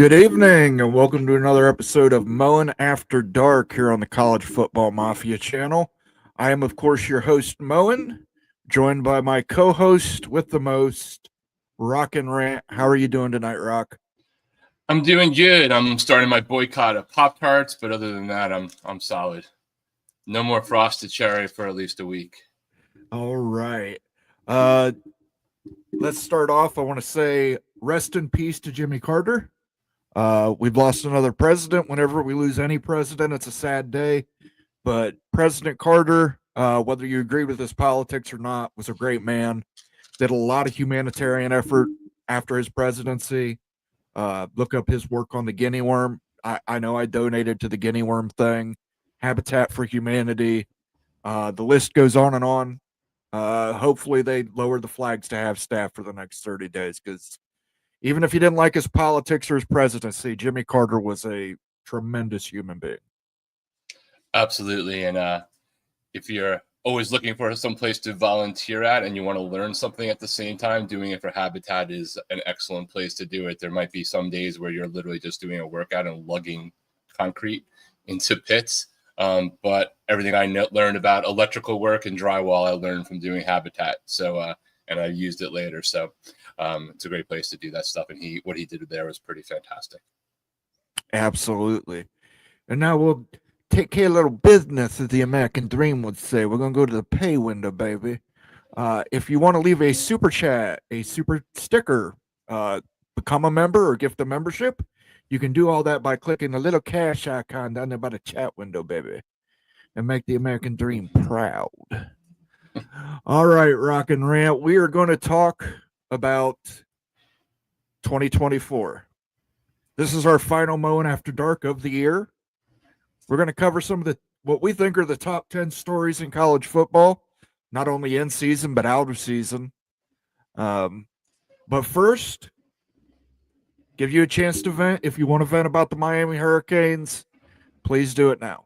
Good evening, and welcome to another episode of Mowing After Dark here on the College Football Mafia channel. I am, of course, your host, Moen, joined by my co-host with the most, Rock and Rant. How are you doing tonight, Rock? I'm doing good. I'm starting my boycott of Pop-Tarts, but other than that, I'm solid. No more frosted cherry for at least a week. All right. Let's start off. I want to say rest in peace to Jimmy Carter. We've lost another president. Whenever we lose any president, it's a sad day. But President Carter, whether you agree with his politics or not, was a great man. Did a lot of humanitarian effort after his presidency. Look up his work on the guinea worm. I know I donated to the guinea worm thing, Habitat for Humanity. The list goes on and on. Hopefully they lower the flags to have staff for the next 30 days because even if you didn't like his politics or his presidency, Jimmy Carter was a tremendous human being. Absolutely. And if you're always looking for some place to volunteer at and you want to learn something at the same time, doing it for Habitat is an excellent place to do it. There might be some days where you're literally just doing a workout and lugging concrete into pits. But everything I learned about electrical work and drywall, I learned from doing Habitat. So, and I used it later. So it's a great place to do that stuff. And what he did there was pretty fantastic. Absolutely. And now we'll take care of a little business, as the American dream would say. We're going to go to the pay window, baby. If you want to leave a super chat, a super sticker, become a member or gift a membership, you can do all that by clicking the little cash icon down there by the chat window, baby, and make the American dream proud. All right, Rock and Rant, we are going to talk about 2024. This is our final Mowing After Dark of the year. We're going to cover some of what we think are the top 10 stories in college football, not only in season, but out of season. But first, give you a chance to vent. If you want to vent about the Miami Hurricanes, please do it now.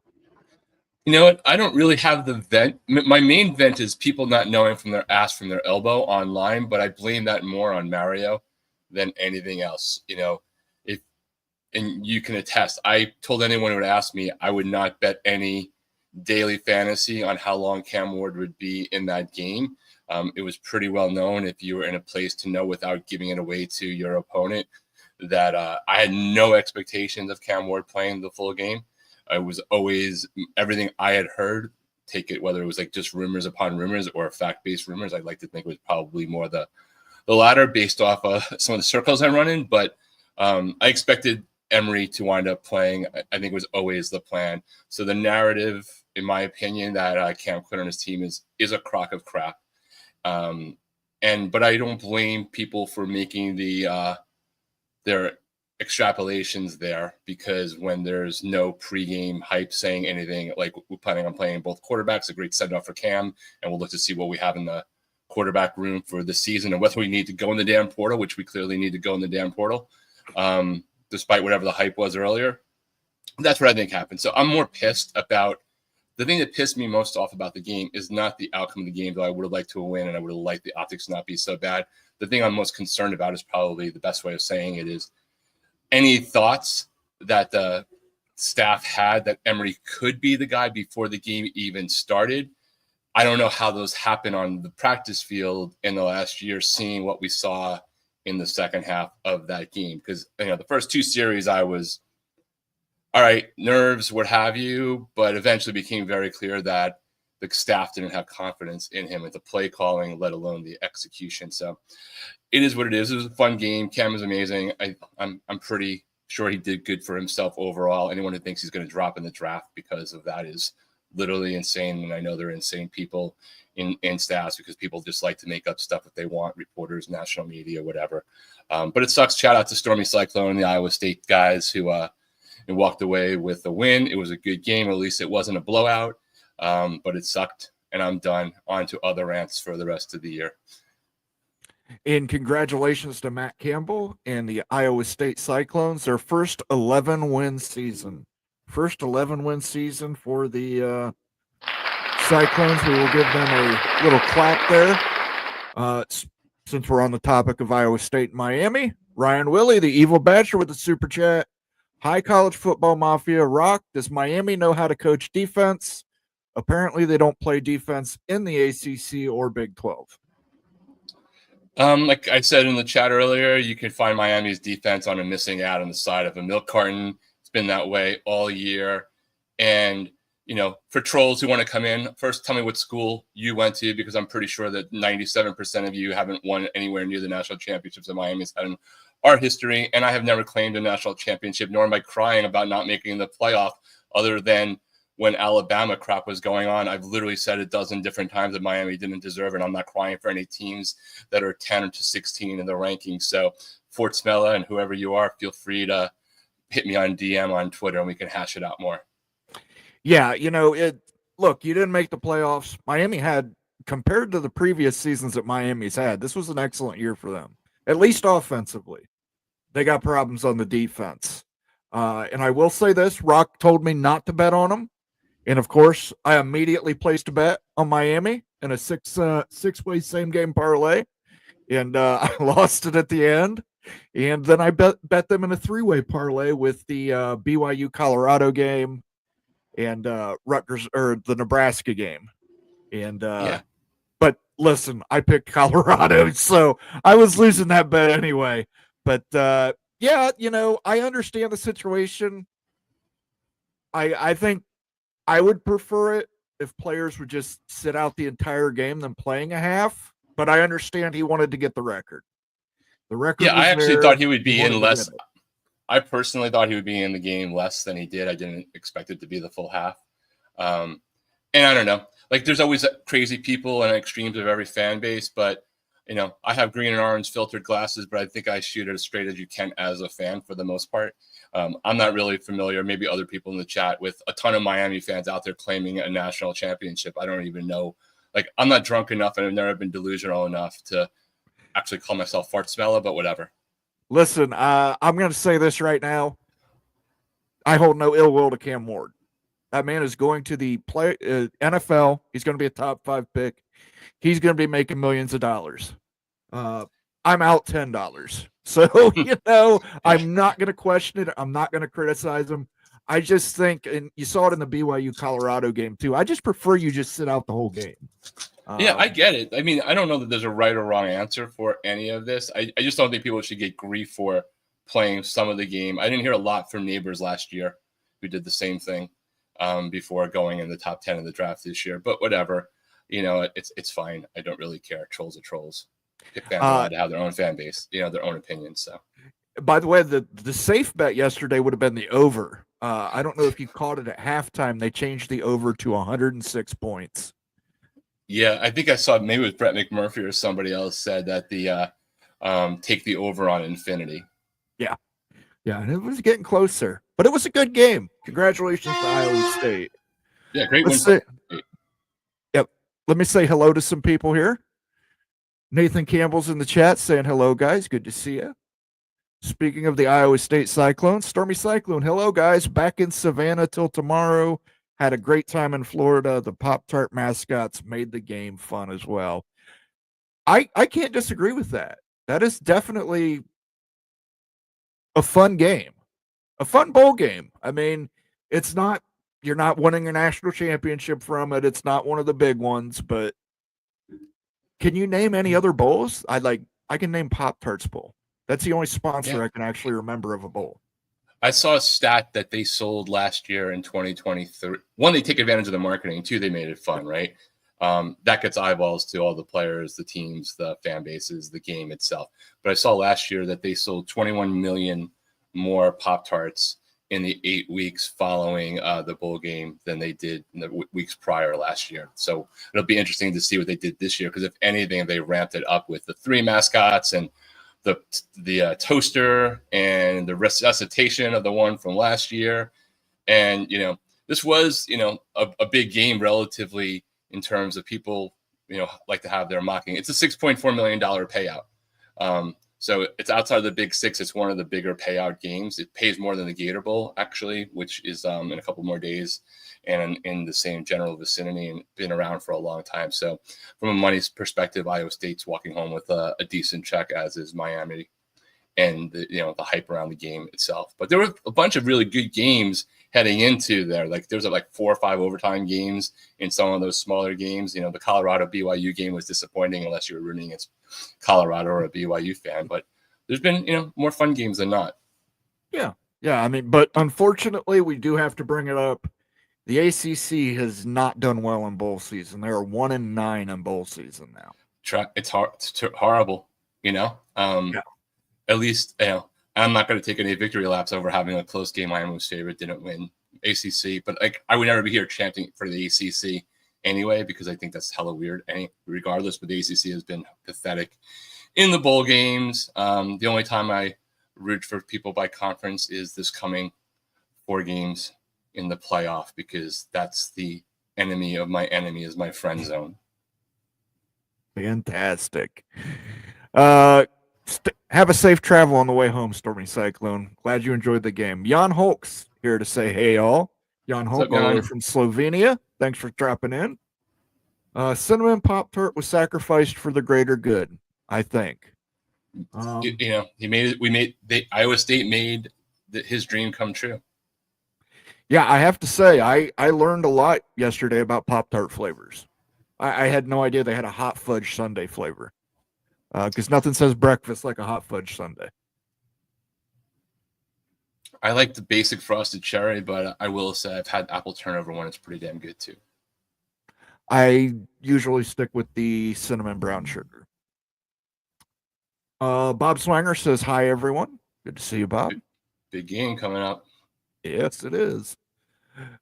You know what? I don't really have the vent. My main vent is people not knowing from their ass from their elbow online, but I blame that more on Mario than anything else. You know, and you can attest, I told anyone who would ask me, I would not bet any daily fantasy on how long Cam Ward would be in that game. It was pretty well known if you were in a place to know without giving it away to your opponent that I had no expectations of Cam Ward playing the full game. It was always everything I had heard, take it whether it was like just rumors upon rumors or fact-based rumors. I'd like to think it was probably more the latter based off some of the circles I run in. But I expected Emory to wind up playing. I think was always the plan. So the narrative, in my opinion, that Cam Quinn on his team is a crock of crap. But I don't blame people for making their extrapolations there, because when there's no pregame hype saying anything like we're planning on playing both quarterbacks, a great send-off for Cam, and we'll look to see what we have in the quarterback room for the season and whether we need to go in the damn portal, which we clearly need to go in the damn portal. Despite whatever the hype was earlier. That's what I think happened. So I'm more pissed about the thing that pissed me most off about the game is not the outcome of the game, though I would have liked to win and I would have liked the optics not be so bad. The thing I'm most concerned about is probably the best way of saying it is any thoughts that the staff had that Emory could be the guy before the game even started. I don't know how those happen on the practice field in the last year, seeing what we saw in the second half of that game, because the first two series I was all right, nerves, what have you, but eventually became very clear that the staff didn't have confidence in him with the play calling, let alone the execution. So it is what it is. It was a fun game. Cam is amazing. I'm pretty sure he did good for himself overall. Anyone who thinks he's going to drop in the draft because of that is literally insane. And I know they're insane people in staffs because people just like to make up stuff if they want, reporters, national media, whatever. But it sucks. Shout out to Stormy Cyclone and the Iowa State guys who walked away with a win. It was a good game. At least it wasn't a blowout, but it sucked. And I'm done. On to other rants for the rest of the year. And congratulations to Matt Campbell and the Iowa State Cyclones, their first 11-win season. First 11-win season for the Cyclones. We will give them a little clap there. Since we're on the topic of Iowa State and Miami, Ryan Willie, the evil bachelor with the super chat. Hi, college football mafia. Rock, does Miami know how to coach defense? Apparently, they don't play defense in the ACC or Big 12. Like I said in the chat earlier, you can find Miami's defense on a missing out on the side of a milk carton. It's been that way all year. And, for trolls who want to come in, first tell me what school you went to, because I'm pretty sure that 97% of you haven't won anywhere near the national championships that Miami's had in our history. And I have never claimed a national championship, nor am I crying about not making the playoff, other than when Alabama crap was going on. I've literally said a dozen different times that Miami didn't deserve it. I'm not crying for any teams that are 10 to 16 in the rankings. So Fort Smella and whoever you are, feel free to hit me on DM on Twitter and we can hash it out more. Yeah, look, you didn't make the playoffs. Miami had, compared to the previous seasons that Miami's had, this was an excellent year for them, at least offensively. They got problems on the defense. And I will say this, Rock told me not to bet on them. And, of course, I immediately placed a bet on Miami in a six-way same-game parlay, and I lost it at the end. And then I bet them in a three-way parlay with the BYU-Colorado game and Rutgers or the Nebraska game. And but listen, I picked Colorado, so I was losing that bet anyway. But yeah, I understand the situation. I think I would prefer it if players would just sit out the entire game than playing a half. But I understand he wanted to get the record. The record. Yeah, I actually thought he would be in less. It. I personally thought he would be in the game less than he did. I didn't expect it to be the full half. And I don't know. Like, there's always crazy people and extremes of every fan base, but I have green and orange filtered glasses, but I think I shoot it as straight as you can as a fan for the most part. I'm not really familiar, maybe other people in the chat, with a ton of Miami fans out there claiming a national championship. I don't even know. Like, I'm not drunk enough and I've never been delusional enough to actually call myself Fart Smella, but whatever. Listen, I'm going to say this right now. I hold no ill will to Cam Ward. That man is going to the NFL. He's going to be a top 5 pick. He's going to be making millions of dollars. I'm out $10. So, I'm not going to question it. I'm not going to criticize him. I just think, and you saw it in the BYU Colorado game too, I just prefer you just sit out the whole game. Yeah, I get it. I mean, I don't know that there's a right or wrong answer for any of this. I just don't think people should get grief for playing some of the game. I didn't hear a lot from neighbors last year who did the same thing before going in the top 10 of the draft this year. But whatever, it's fine. I don't really care. Trolls are trolls. Fans are allowed to have their own fan base, their own opinions. So, by the way, the safe bet yesterday would have been the over. I don't know if you caught it at halftime. They changed the over to 106 points. Yeah, I think I saw maybe it was Brett McMurphy or somebody else said that the take the over on infinity. Yeah, and it was getting closer, but it was a good game. Congratulations to Iowa State. Yeah, great win. Yep. Let me say hello to some people here. Nathan Campbell's in the chat saying hello, guys. Good to see you. Speaking of the Iowa State Cyclones, Stormy Cyclone, hello, guys. Back in Savannah till tomorrow. Had a great time in Florida. The Pop-Tart mascots made the game fun as well. I can't disagree with that. That is definitely a fun game, a fun bowl game. I mean, it's not, you're not winning a national championship from it. It's not one of the big ones, but can you name any other bowls? I can name Pop-Tarts Bowl. That's the only sponsor I can actually remember of a bowl. I saw a stat that they sold last year in 2023. One, they take advantage of the marketing. Two, they made it fun, right? That gets eyeballs to all the players, the teams, the fan bases, the game itself. But I saw last year that they sold 21 million more Pop-Tarts in the 8 weeks following the bowl game than they did in the weeks prior last year. So it'll be interesting to see what they did this year, because if anything, they ramped it up with the 3 mascots and the toaster and the resuscitation of the one from last year. And, this was, a big game relatively in terms of people, like to have their mocking. It's a $6.4 million payout. So it's outside of the Big Six. It's one of the bigger payout games. It pays more than the Gator Bowl, actually, which is in a couple more days and in the same general vicinity and been around for a long time. So from a money perspective, Iowa State's walking home with a decent check, as is Miami. and the hype around the game itself. But there were a bunch of really good games heading into there. Like there was like 4 or 5 overtime games in some of those smaller games. The Colorado BYU game was disappointing unless you were rooting against Colorado or a BYU fan. But there's been more fun games than not. Yeah. I mean, but unfortunately, we do have to bring it up. The ACC has not done well in bowl season. They are 1-9 in bowl season now. It's hard. It's horrible. Yeah. At least I'm not going to take any victory laps over having a close game. Miami's favorite didn't win ACC, but I would never be here chanting for the ACC anyway because I think that's hella weird. Regardless, but the ACC has been pathetic in the bowl games. The only time I root for people by conference is this coming 4 games in the playoff because that's the enemy of my enemy is my friend zone. Fantastic. Have a safe travel on the way home, Stormy Cyclone. Glad you enjoyed the game. Jan Holk's here to say hey, all. Jan Holk, all the way from Slovenia. Thanks for dropping in. Cinnamon Pop-Tart was sacrificed for the greater good, I think. He made it. Iowa State made his dream come true. Yeah, I have to say, I learned a lot yesterday about Pop-Tart flavors. I had no idea they had a hot fudge sundae flavor. Because nothing says breakfast like a hot fudge sundae. I like the basic frosted cherry, but I will say I've had apple turnover one. It's pretty damn good too. I usually stick with the cinnamon brown sugar. Bob Swanger says, hi, everyone. Good to see you, Bob. Big game coming up. Yes, it is.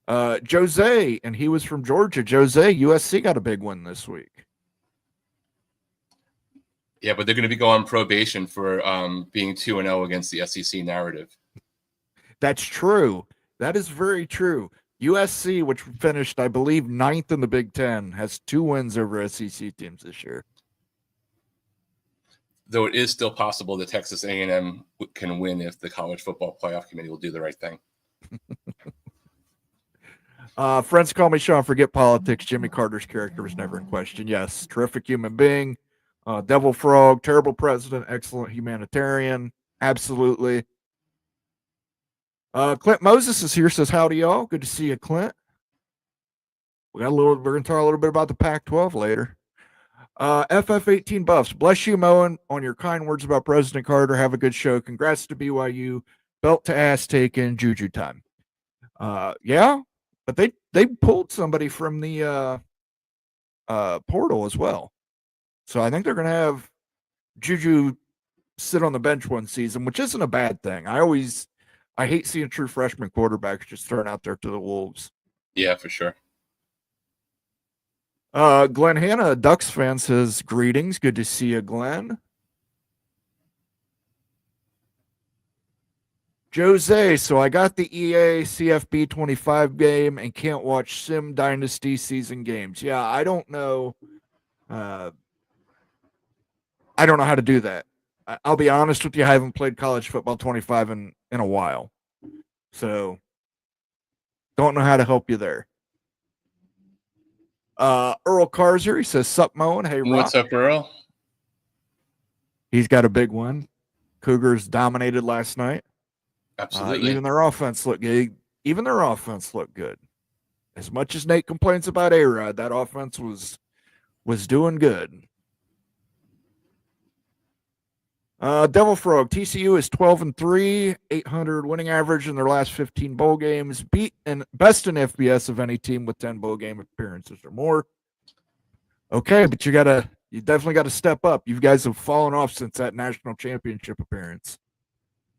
Jose, and he was from Georgia. Jose, USC got a big win this week. Yeah, but they're going to be going on probation for being 2-0 against the SEC narrative. That's true. That is very true. USC, which finished, I believe, 9th in the Big Ten, has 2 wins over SEC teams this year. Though it is still possible that Texas A&M can win if the College Football Playoff Committee will do the right thing. Friends call me Sean. Forget politics. Jimmy Carter's character was never in question. Yes, terrific human being. Devil Frog, terrible president, excellent humanitarian. Absolutely. Clint Moses is here, says, howdy, y'all. Good to see you, Clint. We're going to talk a little bit about the Pac-12 later. FF18 Buffs, bless you, Moen, on your kind words about President Carter. Have a good show. Congrats to BYU. Belt to ass taken, Juju time. Yeah, but they pulled somebody from the portal as well. So I think they're going to have Juju sit on the bench one season, which isn't a bad thing. I hate seeing true freshman quarterbacks just thrown out there to the wolves. Yeah, for sure. Glenn Hanna, a Ducks fan, says, greetings. Good to see you, Glenn. Jose, so I got the EA CFB 25 game and can't watch Sim Dynasty season games. Yeah, I don't know. I don't know how to do that. I'll be honest with you. I haven't played college football 25 in a while. So don't know how to help you there. Earl Carzer, he says, sup, Moen. Hey, Rock. What's up, Earl? He's got a big one. Cougars dominated last night. Absolutely. Even their offense looked good. As much as Nate complains about A-Rod, that offense was doing good. Devil Frog, TCU is 12-3, 800 winning average in their last 15 bowl games, beat and best in FBS of any team with 10 bowl game appearances or more. Okay, but you definitely got to step up. You guys have fallen off since that national championship appearance.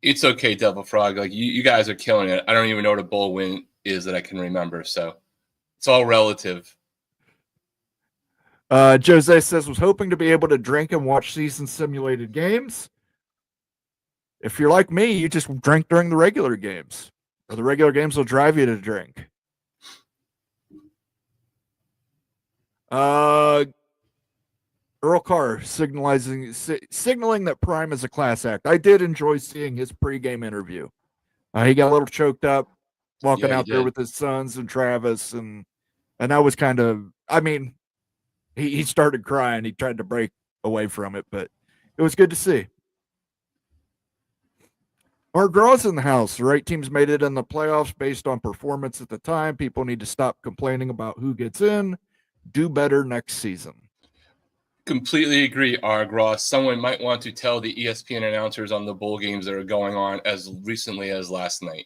It's okay, Devil Frog. Like you guys are killing it. I don't even know what a bowl win is that I can remember, so it's all relative. Jose says, was hoping to be able to drink and watch season simulated games. If you're like me, you just drink during the regular games, or the regular games will drive you to drink. Earl Carr signaling that Prime is a class act. I did enjoy seeing his pregame interview. He got a little choked up walking out there with his sons and Travis, and that was kind of, I mean, he started crying. He tried to break away from it, but it was good to see. Mark Graw's in the house. The right teams made it in the playoffs based on performance at the time. People need to stop complaining about who gets in. Do better next season. Completely agree, Argraw. Someone might want to tell the ESPN announcers on the bowl games that are going on as recently as last night.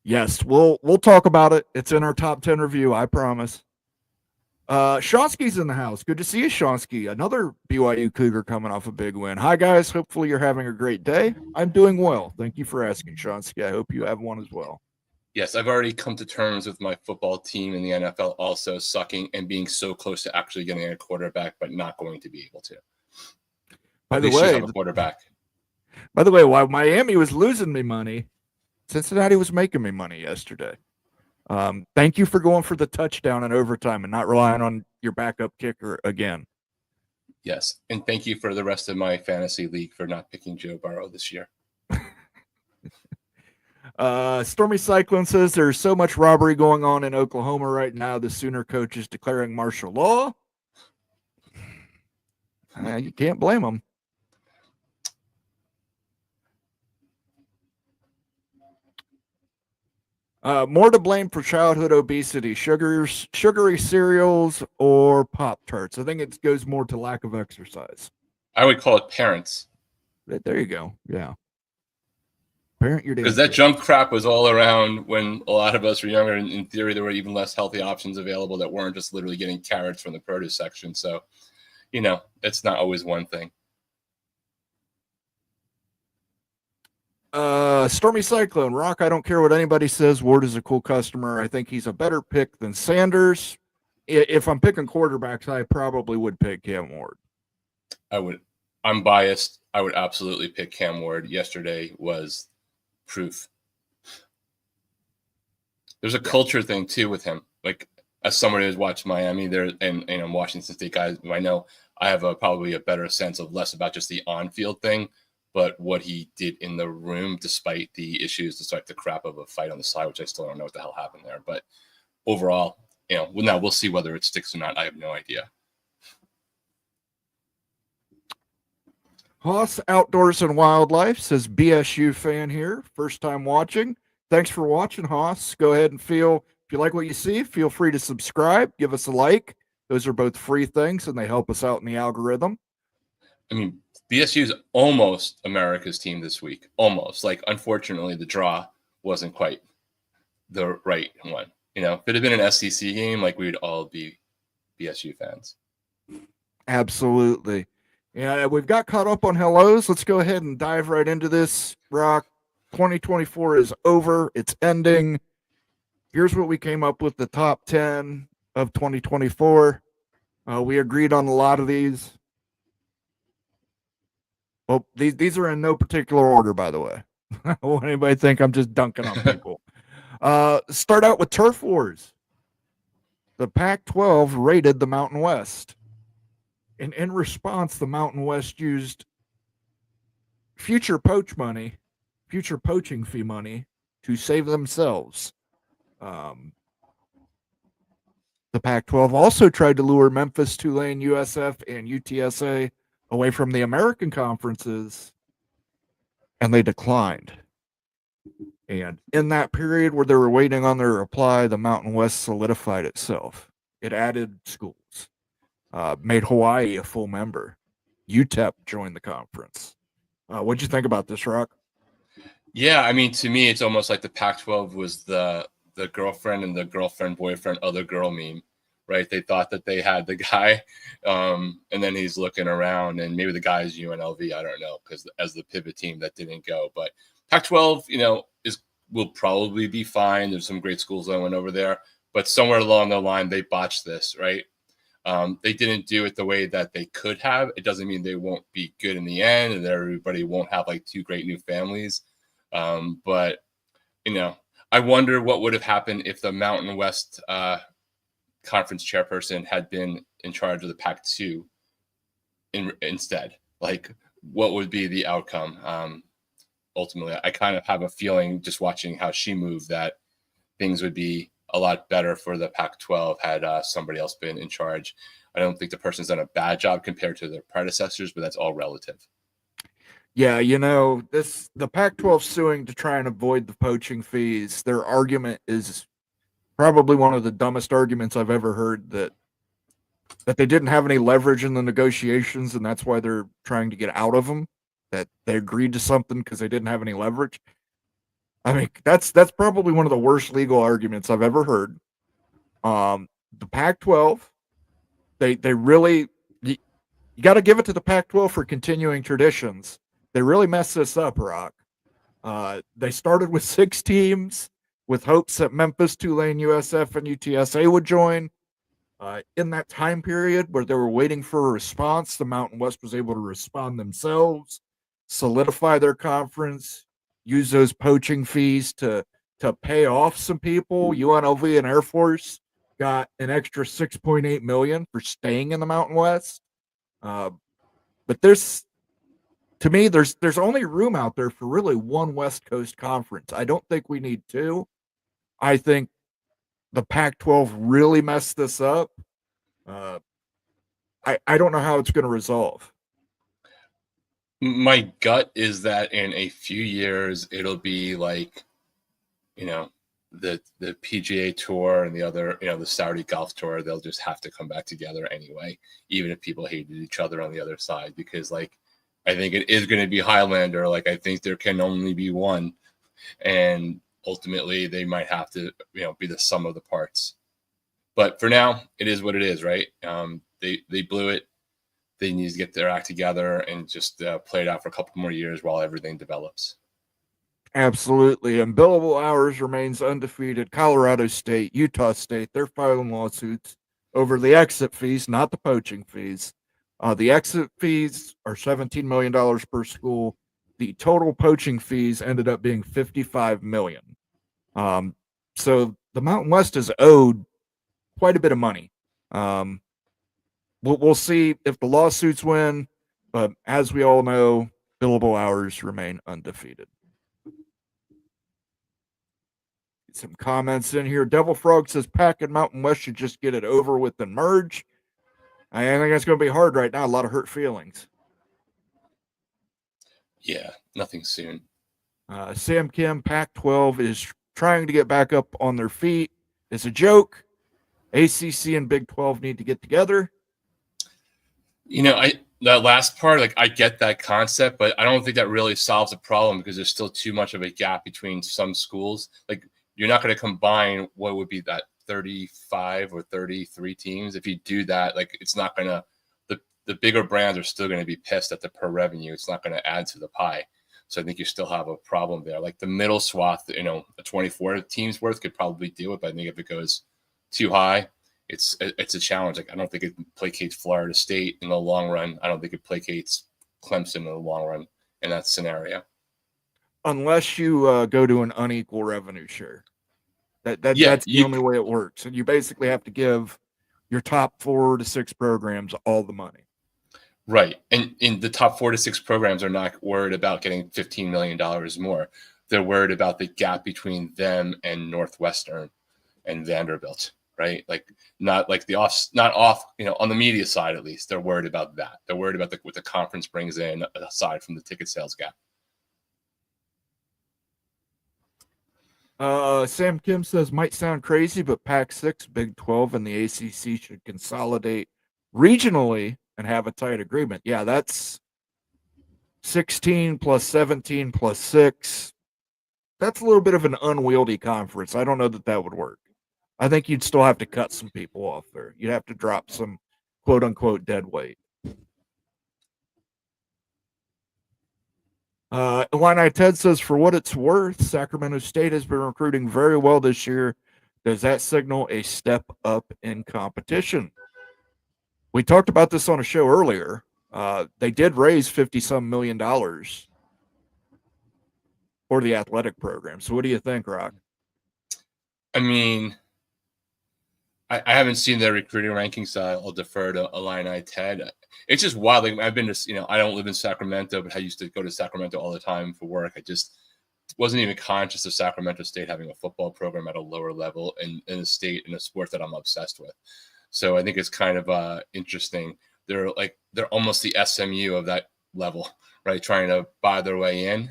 Yes, we'll talk about it. It's in our top 10 review, I promise. Shonsky's in the house. Good to see you, Shonsky. Another BYU Cougar coming off a big win. Hi, guys. Hopefully you're having a great day. I'm doing well. Thank you for asking, Shonsky. I hope you have one as well. Yes, I've already come to terms with my football team in the NFL also sucking and being so close to actually getting a quarterback, but not going to be able to. By the way, have a quarterback. By the way, while Miami was losing me money, Cincinnati was making me money yesterday. Thank you for going for the touchdown in overtime and not relying on your backup kicker again. Yes, and thank you for the rest of my fantasy league for not picking Joe Burrow this year. Stormy Cyclone says there's so much robbery going on in Oklahoma right now. The Sooner coach is declaring martial law. You can't blame them. More to blame for childhood obesity, sugary cereals, or Pop-Tarts. I think it goes more to lack of exercise. I would call it parents. There you go. Yeah. Parent your because that junk crap was all around when a lot of us were younger. And in theory, there were even less healthy options available that weren't just literally getting carrots from the produce section. So, it's not always one thing. Stormy Cyclone, Rock, I don't care what anybody says. Ward is a cool customer. I think he's a better pick than Sanders. If I'm picking quarterbacks, I probably would pick Cam Ward. I'm biased. I would absolutely pick Cam Ward. Yesterday was proof. There's a culture thing too with him. Like, as someone who's watched Miami there and Washington State guys, I know I have probably a better sense of less about just the on-field thing, but what he did in the room, despite the issues, despite the crap of a fight on the side, which I still don't know what the hell happened there. But overall, now we'll see whether it sticks or not. I have no idea. Haas Outdoors and Wildlife says BSU fan here, first time watching. Thanks for watching, Haas. Go ahead and if you like what you see, feel free to subscribe, give us a like. Those are both free things, and they help us out in the algorithm. I mean, BSU is almost America's team this week. Almost. Like, unfortunately, the draw wasn't quite the right one. If it had been an SEC game, like, we'd all be BSU fans. Absolutely. Yeah, we've got caught up on hellos. Let's go ahead and dive right into this, Rock. 2024 is over. It's ending. Here's what we came up with, the top 10 of 2024. We agreed on a lot of these. Well, these are in no particular order, by the way. I don't want anybody to think I'm just dunking on people. Start out with Turf Wars. The Pac-12 raided the Mountain West. And in response, the Mountain West used future poaching fee money to save themselves. The Pac-12 also tried to lure Memphis, Tulane, USF, and UTSA away from the American conferences, and they declined. And in that period where they were waiting on their reply, the Mountain West solidified itself. It added schools, made Hawaii a full member. UTEP joined the conference. What'd you think about this, Rock? Yeah, I mean, to me, it's almost like the Pac-12 was the girlfriend and the girlfriend-boyfriend other girl meme, right? They thought that they had the guy, and then he's looking around, and maybe the guy is UNLV. I don't know, because as the pivot team, that didn't go. But Pac-12, will probably be fine. There's some great schools that went over there, but somewhere along the line, they botched this, right? They didn't do it the way that they could have. It doesn't mean they won't be good in the end, and everybody won't have like two great new families. But I wonder what would have happened if the Mountain West conference chairperson had been in charge of the Pac-2 instead. Like, what would be the outcome? Ultimately, I kind of have a feeling, just watching how she moved, that things would be a lot better for the Pac-12 had somebody else been in charge. I don't think the person's done a bad job compared to their predecessors, but that's all relative. Yeah, the Pac-12 suing to try and avoid the poaching fees. Their argument is probably one of the dumbest arguments I've ever heard, that they didn't have any leverage in the negotiations and that's why they're trying to get out of them. That they agreed to something because they didn't have any leverage. I mean, that's probably one of the worst legal arguments I've ever heard. The Pac-12, they really you, you got to give it to the Pac-12 for continuing traditions. They really messed this up, Rock. They started with 6 teams with hopes that Memphis, Tulane, USF, and UTSA would join. In that time period where they were waiting for a response, the Mountain West was able to respond themselves, solidify their conference, use those poaching fees to pay off some people. UNLV and Air Force got an extra 6.8 million for staying in the Mountain West. But to me, there's only room out there for really one West Coast conference. I don't think we need two. I think the Pac-12 really messed this up. Uh, I don't know how it's going to resolve. My gut is that in a few years it'll be like, the PGA Tour and the other, the Saudi Golf Tour. They'll just have to come back together anyway, even if people hated each other on the other side. Because I think it is going to be Highlander. I think there can only be one, and ultimately they might have to be the sum of the parts. But for now, it is what it is, right? They blew it. They need to get their act together and just play it out for a couple more years while everything develops. Absolutely. And billable hours remains undefeated. Colorado State, Utah State, they're filing lawsuits over the exit fees, not the poaching fees. The exit fees are $17 million per school. The total poaching fees ended up being $55 million. So the Mountain West is owed quite a bit of money. We'll see if the lawsuits win, but as we all know, billable hours remain undefeated. Some comments in here. Devil Frog says Pac and Mountain West should just get it over with and merge. I think that's going to be hard right now. A lot of hurt feelings. Yeah, nothing soon. Sam Kim, Pac-12 is trying to get back up on their feet. It's a joke. ACC and Big 12 need to get together. That last part, I get that concept, but I don't think that really solves the problem because there's still too much of a gap between some schools. You're not going to combine what would be that 35 or 33 teams. If you do that, it's not going to, the bigger brands are still going to be pissed at the per revenue. It's not going to add to the pie. So I think you still have a problem there. The middle swath, a 24 teams worth could probably do it, but I think if it goes too high, it's a challenge. I don't think it placates Florida State in the long run. I don't think it placates Clemson in the long run in that scenario. Unless you go to an unequal revenue share. That's the only way it works. And you basically have to give your top 4 to 6 programs all the money. Right. And in the top 4 to 6 programs are not worried about getting $15 million more. They're worried about the gap between them and Northwestern and Vanderbilt. Right. Not off, on the media side, at least they're worried about that. They're worried about what the conference brings in aside from the ticket sales gap. Sam Kim says, might sound crazy, but Pac-6, Big 12, and the ACC should consolidate regionally and have a tight agreement. Yeah, that's 16 plus 17 plus 6. That's a little bit of an unwieldy conference. I don't know that would work. I think you'd still have to cut some people off there. You'd have to drop some quote unquote dead weight. Illini Ted says, for what it's worth, Sacramento State has been recruiting very well this year. Does that signal a step up in competition? We talked about this on a show earlier. They did raise $50-some million for the athletic program. So what do you think, Rock? I mean, I haven't seen their recruiting rankings, so I'll defer to Illini Ted. It's just wild. I've been to, I don't live in Sacramento, but I used to go to Sacramento all the time for work. I just wasn't even conscious of Sacramento State having a football program at a lower level in a state, in a sport that I'm obsessed with. So I think it's kind of interesting. They're almost the SMU of that level, right? Trying to buy their way in.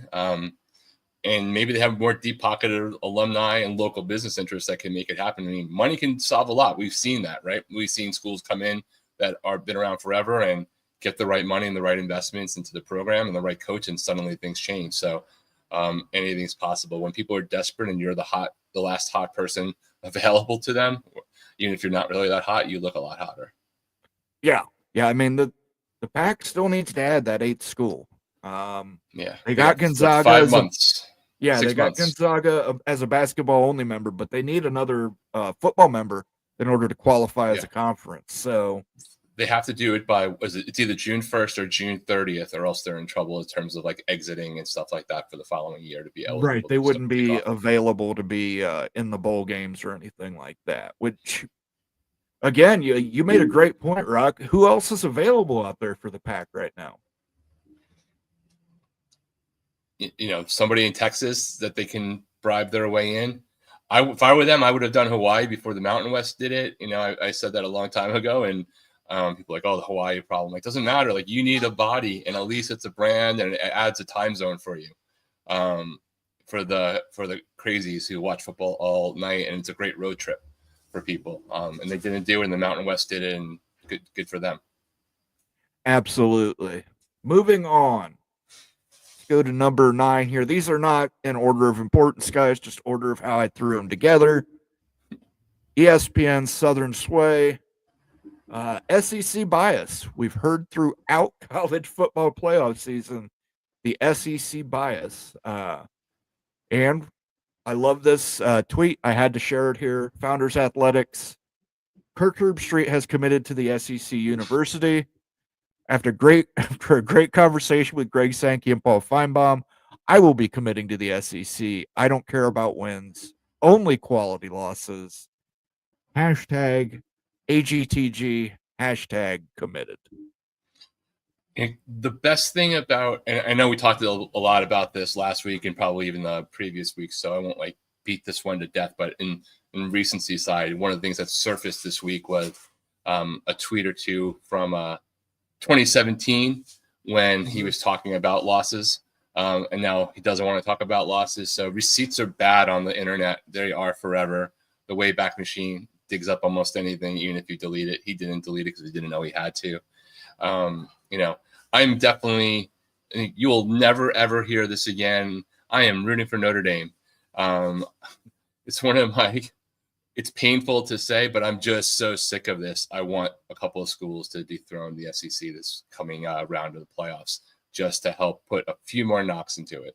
And maybe they have more deep-pocketed alumni and local business interests that can make it happen. I mean, money can solve a lot. We've seen that, right? We've seen schools come in that are been around forever and get the right money and the right investments into the program and the right coach, and suddenly things change. So anything's possible. When people are desperate and you're the last hot person available to them, even if you're not really that hot, you look a lot hotter. Yeah. I mean, the Pac still needs to add that 8th school. They got Gonzaga 5 months. Yeah, 6 they got months. Gonzaga as a basketball only member, but they need another football member in order to qualify as a conference. So they have to do it by it's either June 1st or June 30th, or else they're in trouble in terms of like exiting and stuff like that for the following year to be eligible. Right, they wouldn't be available to be in the bowl games or anything like that. Which, again, you made a great point, Rock. Who else is available out there for the Pac right now? Somebody in Texas that they can bribe their way in. If I were them, I would have done Hawaii before the Mountain West did it. I said that a long time ago, and people are like, oh, the Hawaii problem. Like, doesn't matter. Like, you need a body, and at least it's a brand, and it adds a time zone for you. For the crazies who watch football all night, and it's a great road trip for people. And they didn't do it, and the Mountain West did it, and good for them. Absolutely. Moving on. Go to number 9 here. These are not in order of importance, guys, just order of how I threw them together. ESPN Southern Sway. SEC bias. We've heard throughout college football playoff season the SEC bias. And I love this tweet. I had to share it here. Founders Athletics. Kirk Herbstreit has committed to the SEC University. After a great conversation with Greg Sankey and Paul Feinbaum, I will be committing to the SEC. I don't care about wins, only quality losses. Hashtag AGTG, hashtag committed. And the best thing about, and I know we talked a lot about this last week and probably even the previous week, so I won't like beat this one to death, but in recency side, one of the things that surfaced this week was a tweet or two from 2017 when he was talking about losses, and now he doesn't want to talk about losses. So receipts are bad on the internet. They are forever. The Wayback Machine digs up almost anything, even if you delete it. He didn't delete it because he didn't know he had to. I'm definitely, you will never, ever hear this again. I am rooting for Notre Dame. It's one of my, it's painful to say, but I'm just so sick of this. I want a couple of schools to dethrone the SEC this coming round of the playoffs, just to help put a few more knocks into it.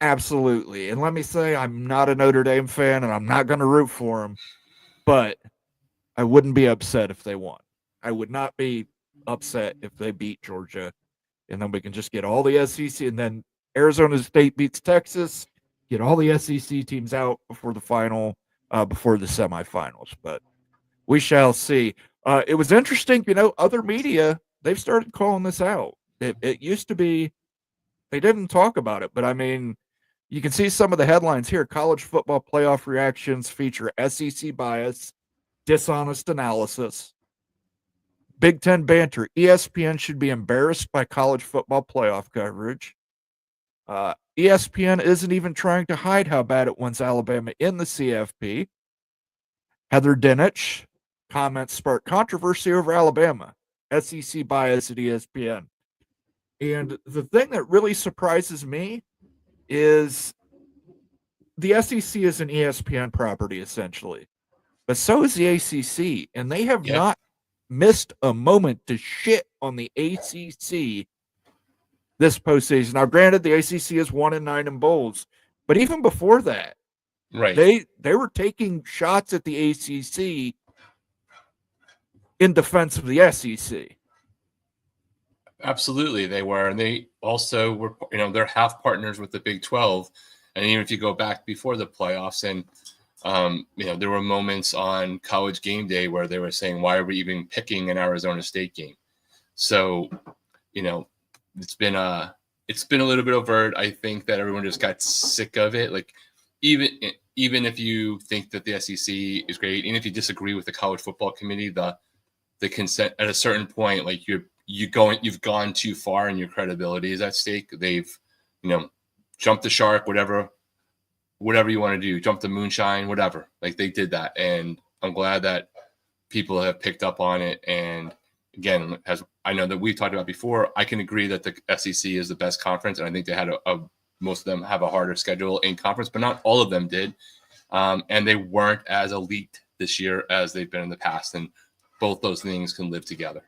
Absolutely. And let me say, I'm not a Notre Dame fan, and I'm not going to root for them, but I wouldn't be upset if they won. I would not be upset if they beat Georgia, and then we can just get all the SEC, and then Arizona State beats Texas, get all the SEC teams out before the final, before the semifinals. But we shall see. It was interesting, other media, they've started calling this out. It used to be they didn't talk about it, but I mean, you can see some of the headlines here. College football playoff reactions feature SEC bias, dishonest analysis. Big Ten banter. ESPN should be embarrassed by college football playoff coverage. ESPN isn't even trying to hide how bad it wants Alabama in the CFP. Heather Dinich comments spark controversy over Alabama. SEC bias at ESPN. And the thing that really surprises me is the SEC is an ESPN property, essentially. But so is the ACC, and they have not missed a moment to shit on the ACC this postseason. Now, granted, the ACC is 1-9 in bowls, but even before that, right, they were taking shots at the ACC in defense of the SEC. Absolutely, they were, and they also were. They're half partners with the Big 12, and even if you go back before the playoffs, and there were moments on College Game Day where they were saying, "Why are we even picking an Arizona State game?" So, it's been a little bit overt. I think that everyone just got sick of it. Like, even if you think that the SEC is great, even if you disagree with the College Football Committee, the consent at a certain point, like you've gone too far and your credibility is at stake. They've, jumped the shark, whatever you want to do, jump the moonshine, whatever. Like they did that. And I'm glad that people have picked up on it. And again, as I know that we've talked about before, I can agree that the SEC is the best conference. And I think they had most of them have a harder schedule in conference, but not all of them did. And they weren't as elite this year as they've been in the past. And both those things can live together.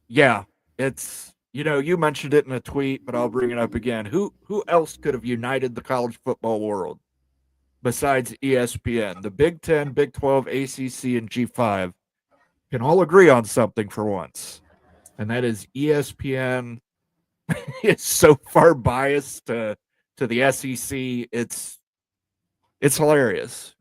Yeah, it's, you mentioned it in a tweet, but I'll bring it up again. Who else could have united the college football world besides ESPN? The Big 10, Big 12, ACC, and G5 can all agree on something for once, and that is ESPN is so far biased to the SEC. It's hilarious.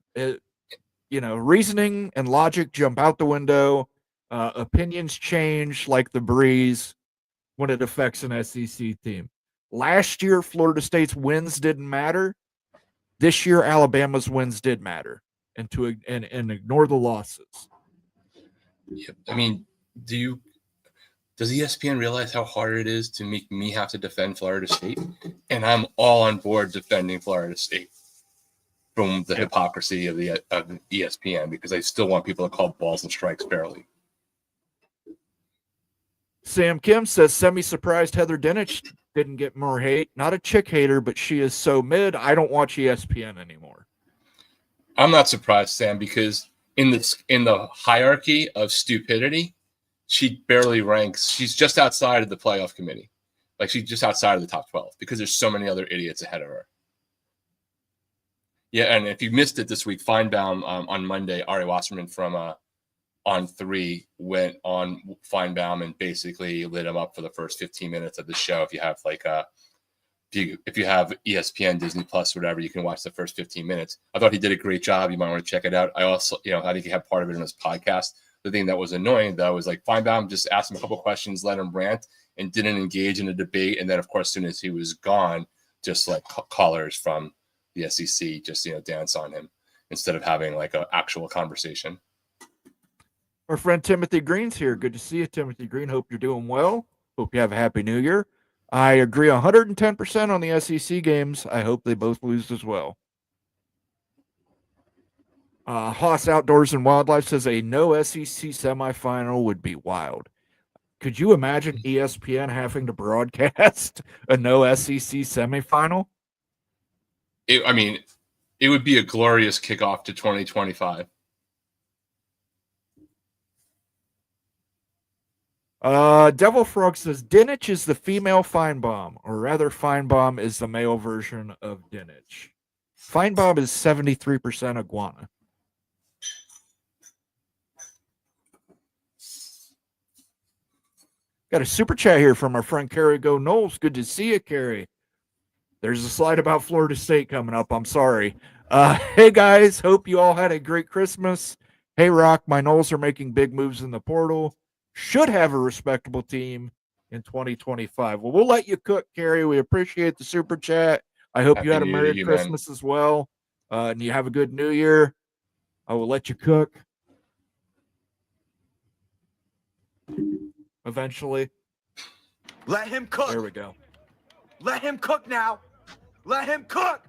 Reasoning and logic jump out the window. Opinions change like the breeze when it affects an SEC team. Last year, Florida State's wins didn't matter. This year, Alabama's wins did matter, and ignore the losses. Yep. I mean, does ESPN realize how hard it is to make me have to defend Florida State? And I'm all on board defending Florida State from the hypocrisy of ESPN, because I still want people to call balls and strikes fairly. Sam Kim says, semi-surprised Heather Dinich didn't get more hate. Not a chick hater, but she is so mid. I don't watch ESPN anymore. I'm not surprised, Sam, because in the hierarchy of stupidity, she barely ranks. She's just outside of the playoff committee. Like, she's just outside of the top 12 because there's so many other idiots ahead of her. Yeah, and if you missed it this week, Feinbaum on Monday, Ari Wasserman from On 3 went on Feinbaum and basically lit him up for the first 15 minutes of the show. If you have if you have ESPN, Disney Plus, whatever, you can watch the first 15 minutes. I thought he did a great job. You might want to check it out. I also, I think he had part of it in his podcast. The thing that was annoying, though, was like Feinbaum just asked him a couple questions, let him rant, and didn't engage in a debate. And then, of course, as soon as he was gone, just like callers from the SEC just, dance on him instead of having like an actual conversation. Our friend Timothy Green's here. Good to see you, Timothy Green. Hope you're doing well. Hope you have a happy new year. I agree 110% on the SEC games. I hope they both lose as well. Haas Outdoors and Wildlife says a no SEC semifinal would be wild. Could you imagine ESPN having to broadcast a no SEC semifinal? It would be a glorious kickoff to 2025. Devil Frog says Dinich is the female Feinbaum, or rather Feinbaum is the male version of Dinich. Feinbaum is 73% iguana. Got a super chat here from our friend Carrie Go Knowles. Good to see you, Carrie. There's a slide about Florida State coming up. I'm sorry. Hey, guys. Hope you all had a great Christmas. Hey, Rock. My Knowles are making big moves in the portal. Should have a respectable team in 2025. Well, we'll let you cook, Carrie. We appreciate the super chat. I hope you had a Merry Christmas as well. And you have a good New Year. I will let you cook. Eventually. Let him cook. There we go. Let him cook now. Let him cook.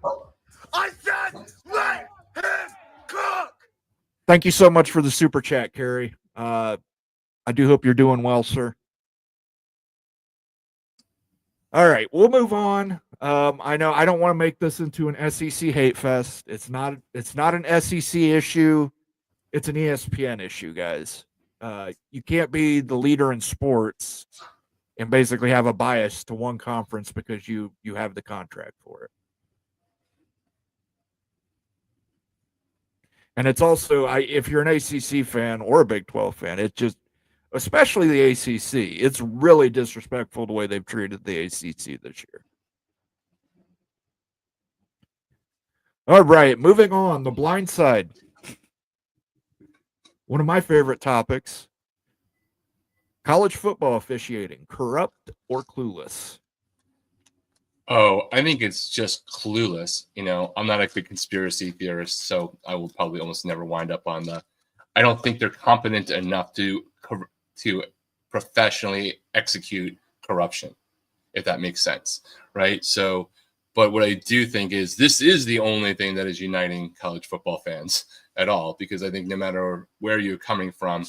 I said let him cook. Thank you so much for the super chat, Carrie. I do hope you're doing well, sir. All right, we'll move on. I know I don't want to make this into an SEC hate fest. It's not an SEC issue. It's an ESPN issue, guys. You can't be the leader in sports and basically have a bias to one conference because you have the contract for it. And it's also, if you're an ACC fan or a Big 12 fan, it's just, especially the ACC, it's really disrespectful the way they've treated the ACC this year. All right, moving on. The blind side. One of my favorite topics. College football officiating, corrupt or clueless? Oh, I think it's just clueless. I'm not a big conspiracy theorist, so I will probably almost never wind up on I don't think they're competent enough to professionally execute corruption, if that makes sense, right? So, but what I do think is this is the only thing that is uniting college football fans at all, because I think no matter where you're coming from,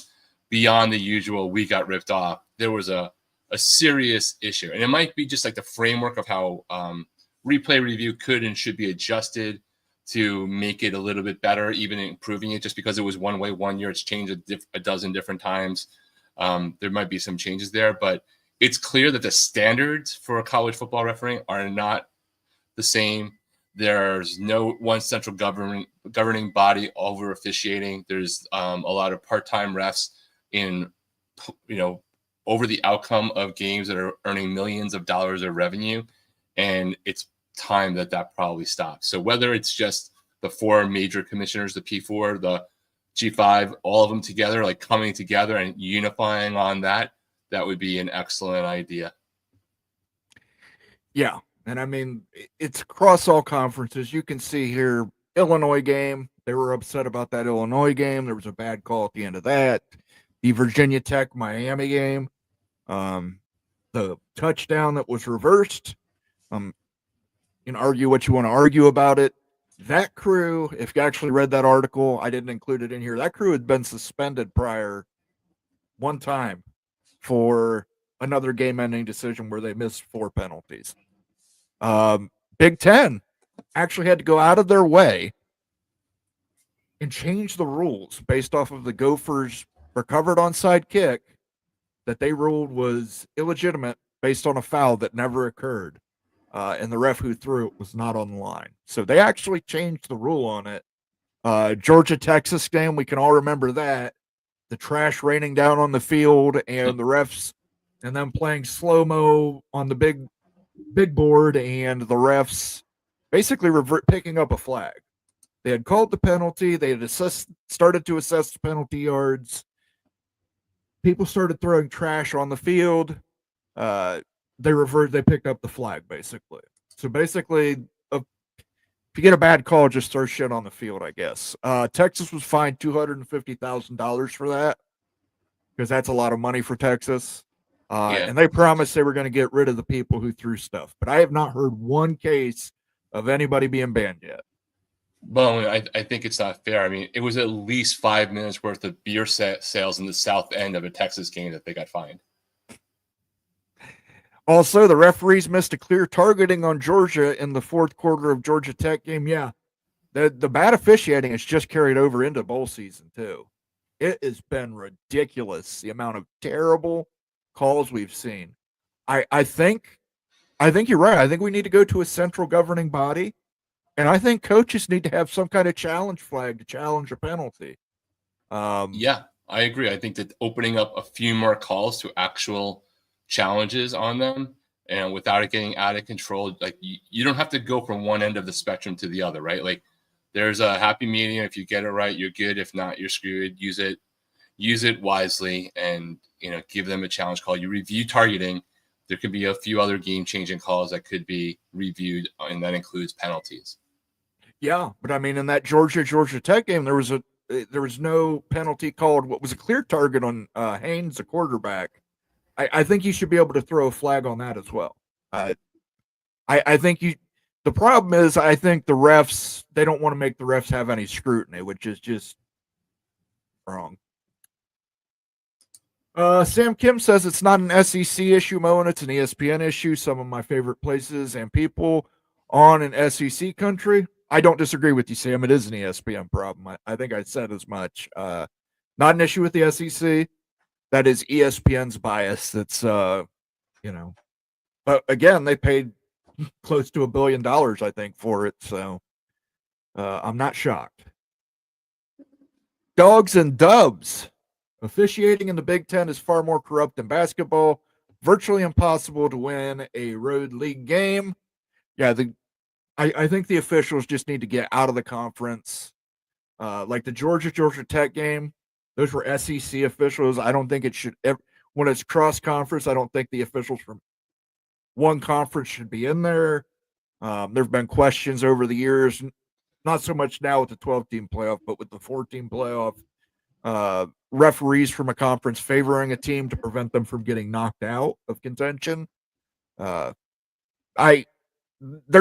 beyond the usual, we got ripped off, there was a serious issue. And it might be just like the framework of how replay review could and should be adjusted to make it a little bit better, even improving it. Just because it was one way one year, it's changed a dozen different times. There might be some changes there, but it's clear that the standards for college football refereeing are not the same. There's no one central governing body over officiating. There's a lot of part-time refs in, over the outcome of games that are earning millions of dollars of revenue. And it's time that probably stops. So whether it's just the four major commissioners, the P4, the G5, all of them together, like coming together and unifying on that would be an excellent idea. Yeah. And I mean, it's across all conferences. You can see here, Illinois game, they were upset about that Illinois game. There was a bad call at the end of that. The Virginia Tech Miami game, the touchdown that was reversed. You can argue what you want to argue about it. That crew, if you actually read that article, I didn't include it in here. That crew had been suspended prior one time for another game-ending decision where they missed 4 penalties. Big Ten actually had to go out of their way and change the rules based off of the Gophers' recovered onside kick that they ruled was illegitimate based on a foul that never occurred. And the ref who threw it was not on the line. So they actually changed the rule on it. Georgia-Texas game, we can all remember that. The trash raining down on the field and the refs and them playing slow-mo on the big board and the refs basically picking up a flag. They had called the penalty. They had started to assess the penalty yards. People started throwing trash on the field. They picked up the flag, basically. So basically, if you get a bad call, just throw shit on the field, I guess. Texas was fined $250,000 for that because that's a lot of money for Texas. And they promised they were going to get rid of the people who threw stuff. But I have not heard one case of anybody being banned yet. Well, I think it's not fair. I mean, it was at least 5 minutes worth of beer sales in the south end of a Texas game that they got fined. Also, the referees missed a clear targeting on Georgia in the fourth quarter of Georgia Tech game. Yeah, the bad officiating has just carried over into bowl season, too. It has been ridiculous, the amount of terrible calls we've seen. I think you're right. I think we need to go to a central governing body, and I think coaches need to have some kind of challenge flag to challenge a penalty. Yeah, I agree. I think that opening up a few more calls to actual challenges on them and without it getting out of control, like you don't have to go from one end of the spectrum to the other, right? Like there's a happy medium. If you get it right, you're good. If not, you're screwed. Use it wisely and, give them a challenge call. You review targeting. There could be a few other game-changing calls that could be reviewed, and that includes penalties. Yeah, but I mean, in that Georgia Tech game, there was no penalty called. What was a clear target on Haynes, the quarterback. I think you should be able to throw a flag on that as well. I think the problem is, I think the refs, they don't want to make the refs have any scrutiny, which is just wrong. Sam Kim says it's not an SEC issue, Mo, and it's an ESPN issue. Some of my favorite places and people on an SEC country. I don't disagree with you, Sam. It is an ESPN problem. I think I said as much. Not an issue with the SEC. That is ESPN's bias. That's, but again, they paid close to $1 billion, I think, for it. So I'm not shocked. Dogs and Dubs. Officiating in the Big Ten is far more corrupt than basketball. Virtually impossible to win a road league game. Yeah, I think the officials just need to get out of the conference. Like the Georgia Tech game, those were SEC officials. I don't think it should ever, when it's cross conference, I don't think the officials from one conference should be in there. There have been questions over the years, not so much now with the 12-team playoff, but with the 14 playoff. referees from a conference favoring a team to prevent them from getting knocked out of contention. There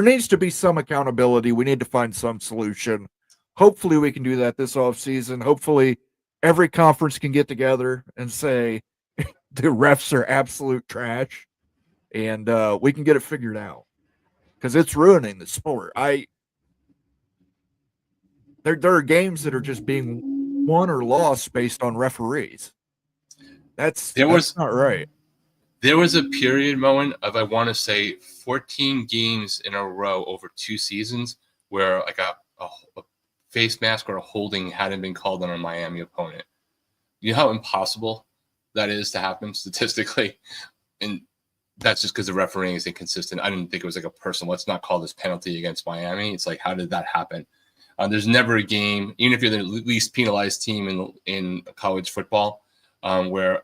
needs to be some accountability. We need to find some solution. Hopefully we can do that this offseason. Hopefully every conference can get together and say the refs are absolute trash, and we can get it figured out because it's ruining the sport. There are games that are just being won or lost based on referees. That's not right. There was a period, Moen, of I want to say 14 games in a row over 2 seasons where like a face mask or a holding hadn't been called on a Miami opponent. You know how impossible that is to happen statistically? And that's just because the refereeing is inconsistent. I didn't think it was like a personal, let's not call this penalty against Miami. It's like, how did that happen? There's never a game, even if you're the least penalized team in college football, where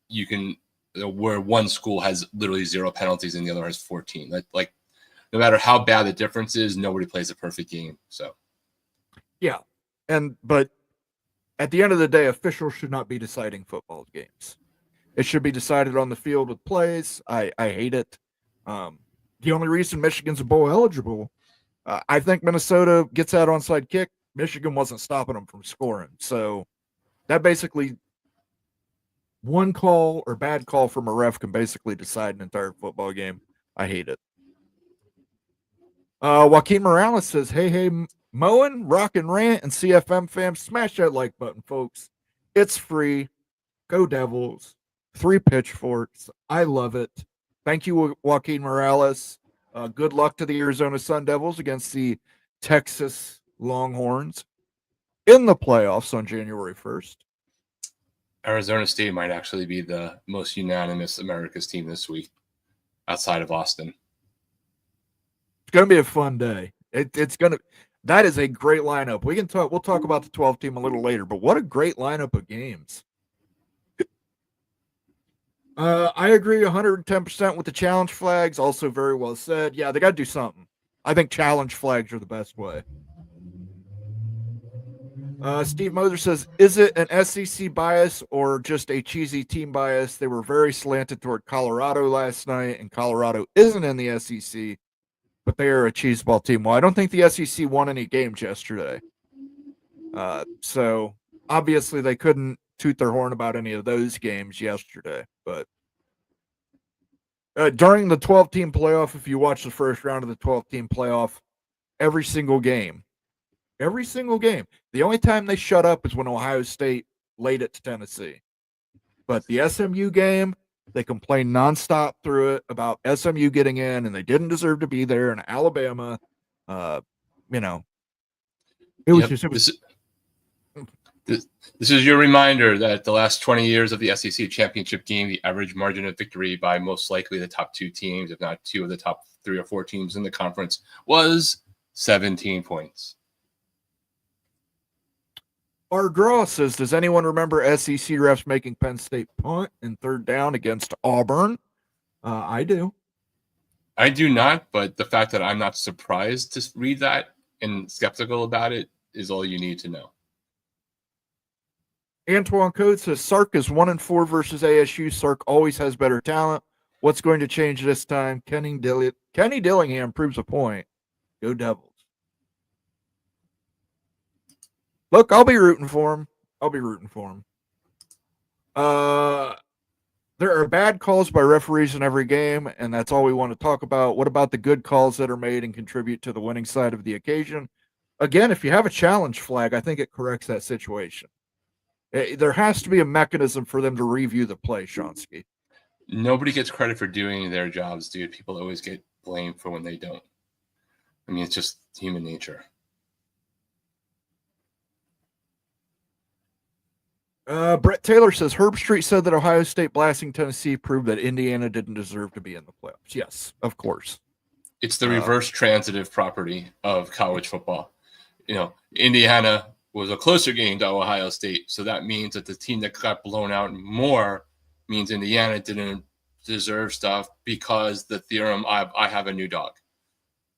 you can – where one school has literally 0 penalties and the other has 14. Like, no matter how bad the difference is, nobody plays a perfect game. So, yeah, but at the end of the day, officials should not be deciding football games. It should be decided on the field with plays. I hate it. The only reason Michigan's bowl eligible, I think Minnesota gets that onside kick. Michigan wasn't stopping them from scoring, so that basically. One call or bad call from a ref can basically decide an entire football game. I hate it. Joaquin Morales says, hey, Moen, Rock and Rant, and CFM fam, smash that like button, folks. It's free. Go Devils. 3 pitchforks. I love it. Thank you, Joaquin Morales. Good luck to the Arizona Sun Devils against the Texas Longhorns in the playoffs on January 1st. Arizona State might actually be the most unanimous America's team this week outside of Austin. It's going to be a fun day. That is a great lineup. We'll talk about the 12 team a little later, but what a great lineup of games. I agree 110% with the challenge flags. Also very well said. Yeah, they got to do something. I think challenge flags are the best way. Steve Moser says, is it an SEC bias or just a cheesy team bias? They were very slanted toward Colorado last night, and Colorado isn't in the SEC, but they are a cheeseball team. Well, I don't think the SEC won any games yesterday. So obviously they couldn't toot their horn about any of those games yesterday. But during the 12-team playoff, if you watch the first round of the 12-team playoff, every single game. The only time they shut up is when Ohio State laid it to Tennessee. But the SMU game, they complained nonstop through it about SMU getting in, and they didn't deserve to be there. And Alabama, it was This is your reminder that the last 20 years of the SEC championship game, the average margin of victory by most likely the top 2 teams, if not 2 of the top 3 or 4 teams in the conference, was 17 points. Our draw says, does anyone remember SEC refs making Penn State punt and 3rd down against Auburn? I do. I do not, but the fact that I'm not surprised to read that and skeptical about it is all you need to know. Antoine Code says, Sark is 1-4 versus ASU. Sark always has better talent. What's going to change this time? Kenny Dillingham proves a point. Go Devils. Look, I'll be rooting for him. There are bad calls by referees in every game, and that's all we want to talk about. What about the good calls that are made and contribute to the winning side of the occasion? Again, if you have a challenge flag, I think it corrects that situation. There has to be a mechanism for them to review the play, Shonsky. Nobody gets credit for doing their jobs, dude. People always get blamed for when they don't. I mean, it's just human nature. Brett Taylor says, Herb Street said that Ohio State blasting Tennessee proved that Indiana didn't deserve to be in the playoffs. Yes, of course. It's the reverse transitive property of college football. Indiana was a closer game to Ohio State, so that means that the team that got blown out more means Indiana didn't deserve stuff because the theorem, I have a new dog.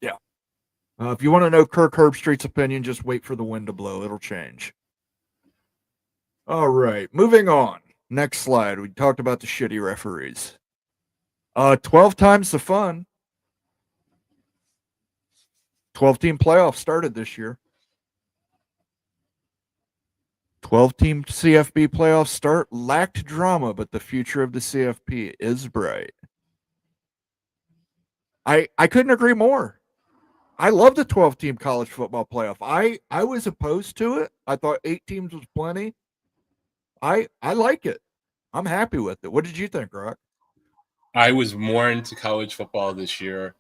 Yeah. If you want to know Kirk Herbstreit's opinion, just wait for the wind to blow. It'll change. All right, moving on. Next slide. We talked about the shitty referees. 12 times the fun. 12-team playoff started this year. 12-team CFB playoff start lacked drama, but the future of the CFP is bright. I couldn't agree more. I love the 12-team college football playoff. I was opposed to it. I thought 8 teams was plenty. I like it. I'm happy with it. What did you think, Rock? I was more into college football this year,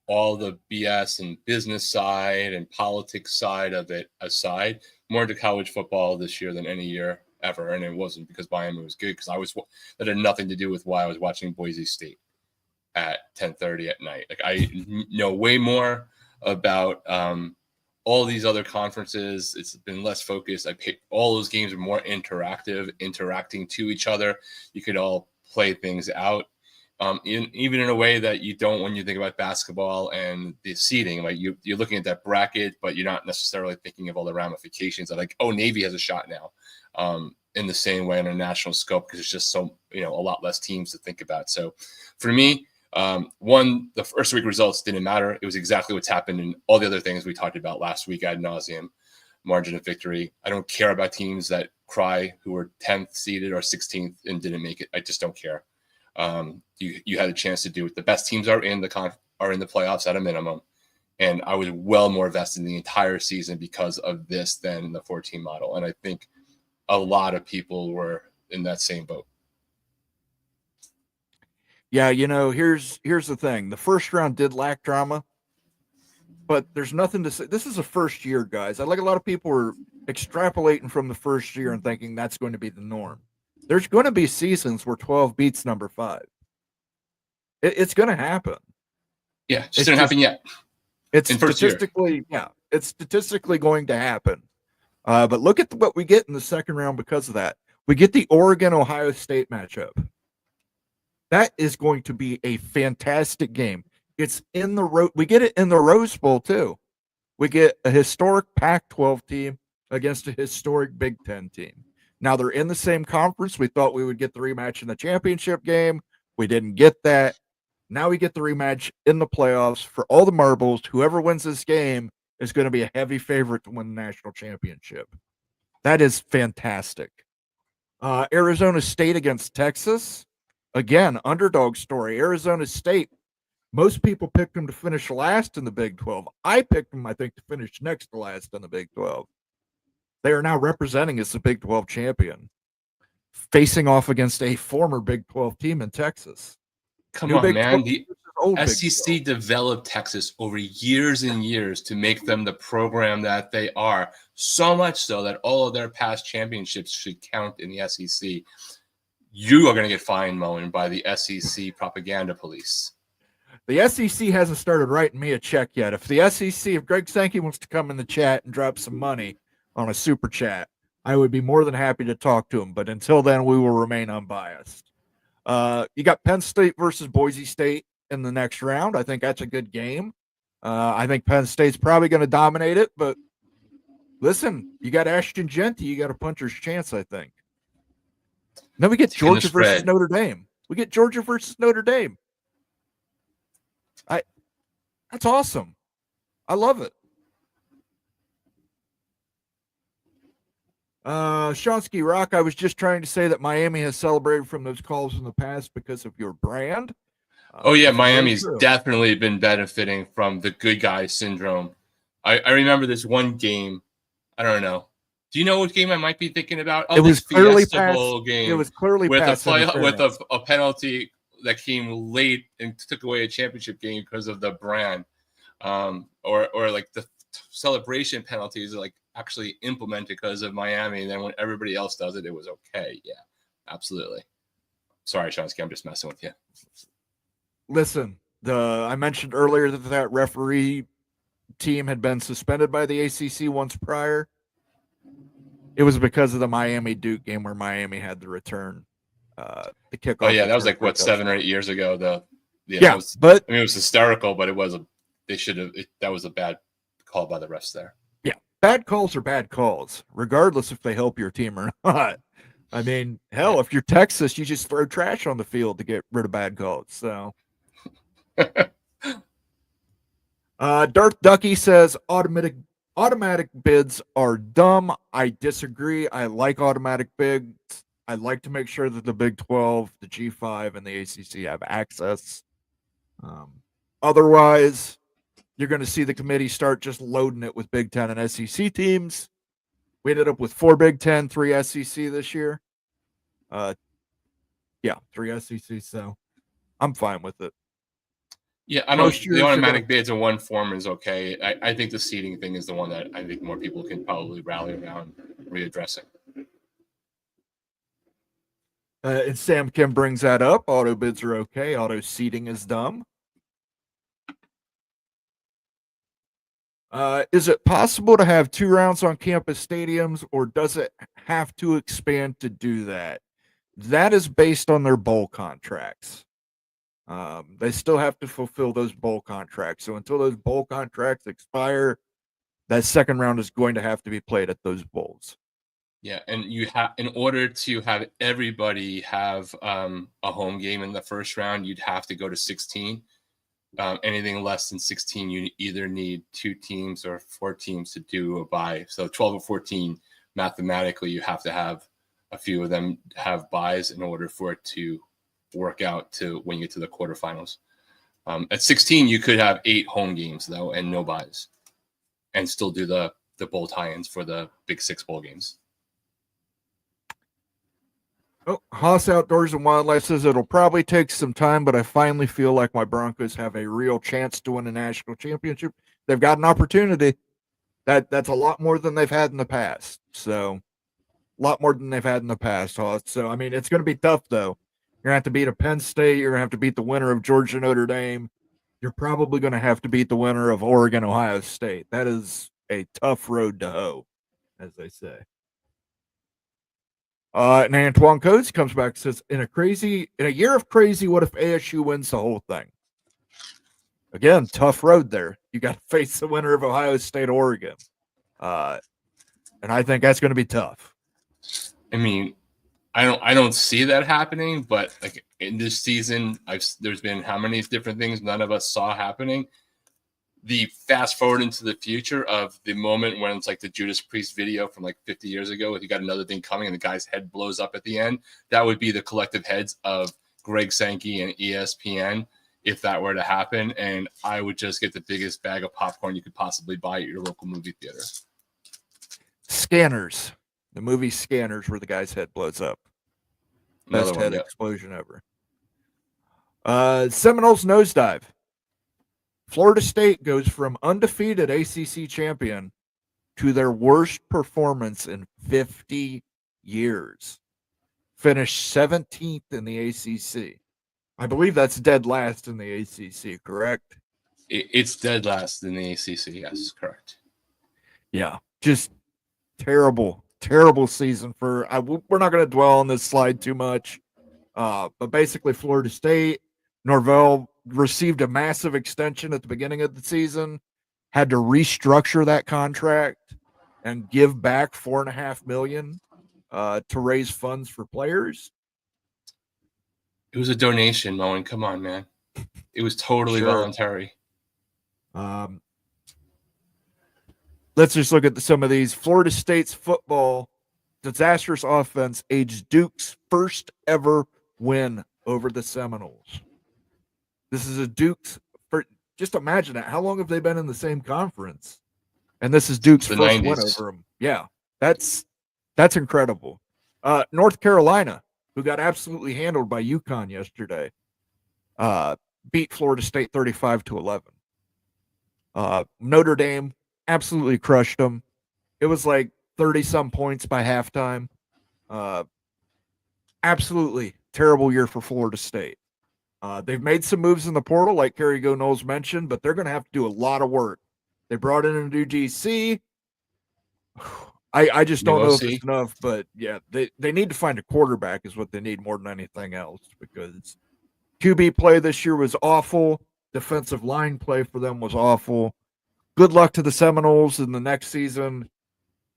all the BS and business side and politics side of it aside, more into college football this year than any year ever. And it wasn't because Miami was good, because that had nothing to do with why I was watching Boise State at 10:30 at night. Like, I know way more about all these other conferences. It's been less focused. All those games are more interacting to each other. You could all play things out. Even in a way that you don't when you think about basketball and the seeding. Like, you're looking at that bracket, but you're not necessarily thinking of all the ramifications of, like, oh, Navy has a shot now, in the same way on a national scope, because it's just so, a lot less teams to think about. So for me, the first week results didn't matter. It was exactly what's happened in all the other things we talked about last week ad nauseum. Margin of victory. I don't care about teams that cry who were 10th seeded or 16th and didn't make it. I just don't care. You had a chance to do it. The best teams are in the playoffs at a minimum, and I was well more vested in the entire season because of this than the 14 model. And I think a lot of people were in that same boat. Yeah, here's the thing. The first round did lack drama, but there's nothing to say. This is a first year, guys. I like a lot of people are extrapolating from the first year and thinking that's going to be the norm. There's going to be seasons where 12 beats number 5. It's going to happen. Yeah, it didn't happen yet. It's statistically, it's statistically going to happen. But look at what we get in the second round because of that. We get the Oregon-Ohio State matchup. That is going to be a fantastic game. It's in the we get it in the Rose Bowl too. We get a historic Pac-12 team against a historic Big Ten team. Now they're in the same conference. We thought we would get the rematch in the championship game. We didn't get that. Now we get the rematch in the playoffs for all the marbles. Whoever wins this game is going to be a heavy favorite to win the national championship. That is fantastic. Arizona State against Texas. Again, underdog story. Arizona State, most people picked them to finish last in the Big 12. I picked them, I think, to finish next to last in the Big 12. They are now representing as the Big 12 champion, facing off against a former Big 12 team in Texas. Come on, man. The SEC developed Texas over years and years to make them the program that they are, so much so that all of their past championships should count in the SEC. You are going to get fined, Moen, by the SEC propaganda police. The SEC hasn't started writing me a check yet. If the SEC, if Greg Sankey wants to come in the chat and drop some money on a super chat, I would be more than happy to talk to him. But until then, we will remain unbiased. You got Penn State versus Boise State in the next round. I think that's a good game. I think Penn State's probably going to dominate it. But listen, you got Ashton Genty. You got a puncher's chance, I think. Then we get Georgia versus Notre Dame. That's awesome. I love it. Shonsky Rock, I was just trying to say that Miami has celebrated from those calls in the past because of your brand. Oh, yeah, Miami's definitely been benefiting from the good guy syndrome. I remember this one game. I don't know. Do you know what game I might be thinking about? Oh, it was clearly Fiesta Bowl game. It was clearly with a penalty that came late and took away a championship game because of the brand, or like the celebration penalties are like actually implemented because of Miami. And then when everybody else does it, it was okay. Yeah, absolutely. Sorry, Shonsky, I'm just messing with you. Listen, I mentioned earlier that referee team had been suspended by the ACC once prior. It was because of the Miami Duke game where Miami had the return, the kickoff. Oh yeah, that was like 7 or 8 years ago. But it was hysterical. But it was that was a bad call by the refs there. Yeah, bad calls are bad calls, regardless if they help your team or not. I mean, hell, if you're Texas, you just throw trash on the field to get rid of bad calls. So, Darth Ducky says automatic bids are dumb. I disagree. I like automatic bids. I like to make sure that the Big 12, the G5, and the ACC have access. Otherwise, you're going to see the committee start just loading it with Big 10 and SEC teams. We ended up with 4 Big 10, 3 SEC this year. 3 SEC. So I'm fine with it. Yeah, I don't. The automatic bids in one form is okay. I think the seeding thing is the one that I think more people can probably rally around readdressing. And Sam Kim brings that up. Auto bids are okay. Auto seeding is dumb. Is it possible to have 2 rounds on campus stadiums, or does it have to expand to do that? That is based on their bowl contracts. They still have to fulfill those bowl contracts. So until those bowl contracts expire, that second round is going to have to be played at those bowls. Yeah, and you have, in order to have everybody have a home game in the first round, you'd have to go to 16. Anything less than 16, you either need 2 teams or 4 teams to do a bye. So 12 or 14, mathematically, you have to have a few of them have buys in order for it to work out to when you get to the quarterfinals. At 16, you could have 8 home games, though, and no buys, and still do the bowl tie-ins for the Big 6 bowl games. Oh, Haas Outdoors and Wildlife says it'll probably take some time, but I finally feel like my Broncos have a real chance to win a national championship. They've got an opportunity. That's a lot more than they've had in the past. So, a lot more than they've had in the past, Haas. So, I mean, it's going to be tough, though. You're going to have to beat a Penn State. You're going to have to beat the winner of Georgia Notre Dame. You're probably going to have to beat the winner of Oregon Ohio State. That is a tough road to hoe, as they say. And Antoine Coates comes back and says, in a year of crazy, what if ASU wins the whole thing? Again, tough road there. You got to face the winner of Ohio State, Oregon. And I think that's going to be tough. I mean, I don't see that happening, but like in this season, there's been how many different things none of us saw happening. The fast forward into the future of the moment when it's like the Judas Priest video from like 50 years ago, if you got another thing coming and the guy's head blows up at the end, that would be the collective heads of Greg Sankey and ESPN if that were to happen. And I would just get the biggest bag of popcorn you could possibly buy at your local movie theater. Scanners. The movie Scanners, where the guy's head blows up. Best head explosion ever. Seminoles nosedive. Florida State goes from undefeated ACC champion to their worst performance in 50 years. Finished 17th in the ACC. I believe that's dead last in the ACC, correct? It's dead last in the ACC, yes, correct. Yeah, just terrible season for. We're not going to dwell on this slide too much, but basically Florida State, Norvell received a massive extension at the beginning of the season, had to restructure that contract and give back $4.5 million to raise funds for players. It was a donation, Moen. Come on, man. It was totally voluntary. Let's just look at some of these. Florida State's football disastrous offense aged Duke's first ever win over the Seminoles. This is a Duke's first. Just imagine that. How long have they been in the same conference? And this is Duke's first 90s. Win over them. Yeah, that's incredible. North Carolina, who got absolutely handled by UConn yesterday, beat Florida State 35-11. Notre Dame absolutely crushed them. It was like 30-some points by halftime. Absolutely terrible year for Florida State. They've made some moves in the portal, like Kerry Go-Knowles mentioned, but they're going to have to do a lot of work. They brought in a new DC. I just don't know if it's enough, but yeah, they need to find a quarterback is what they need more than anything else, because QB play this year was awful. Defensive line play for them was awful. Good luck to the Seminoles in the next season.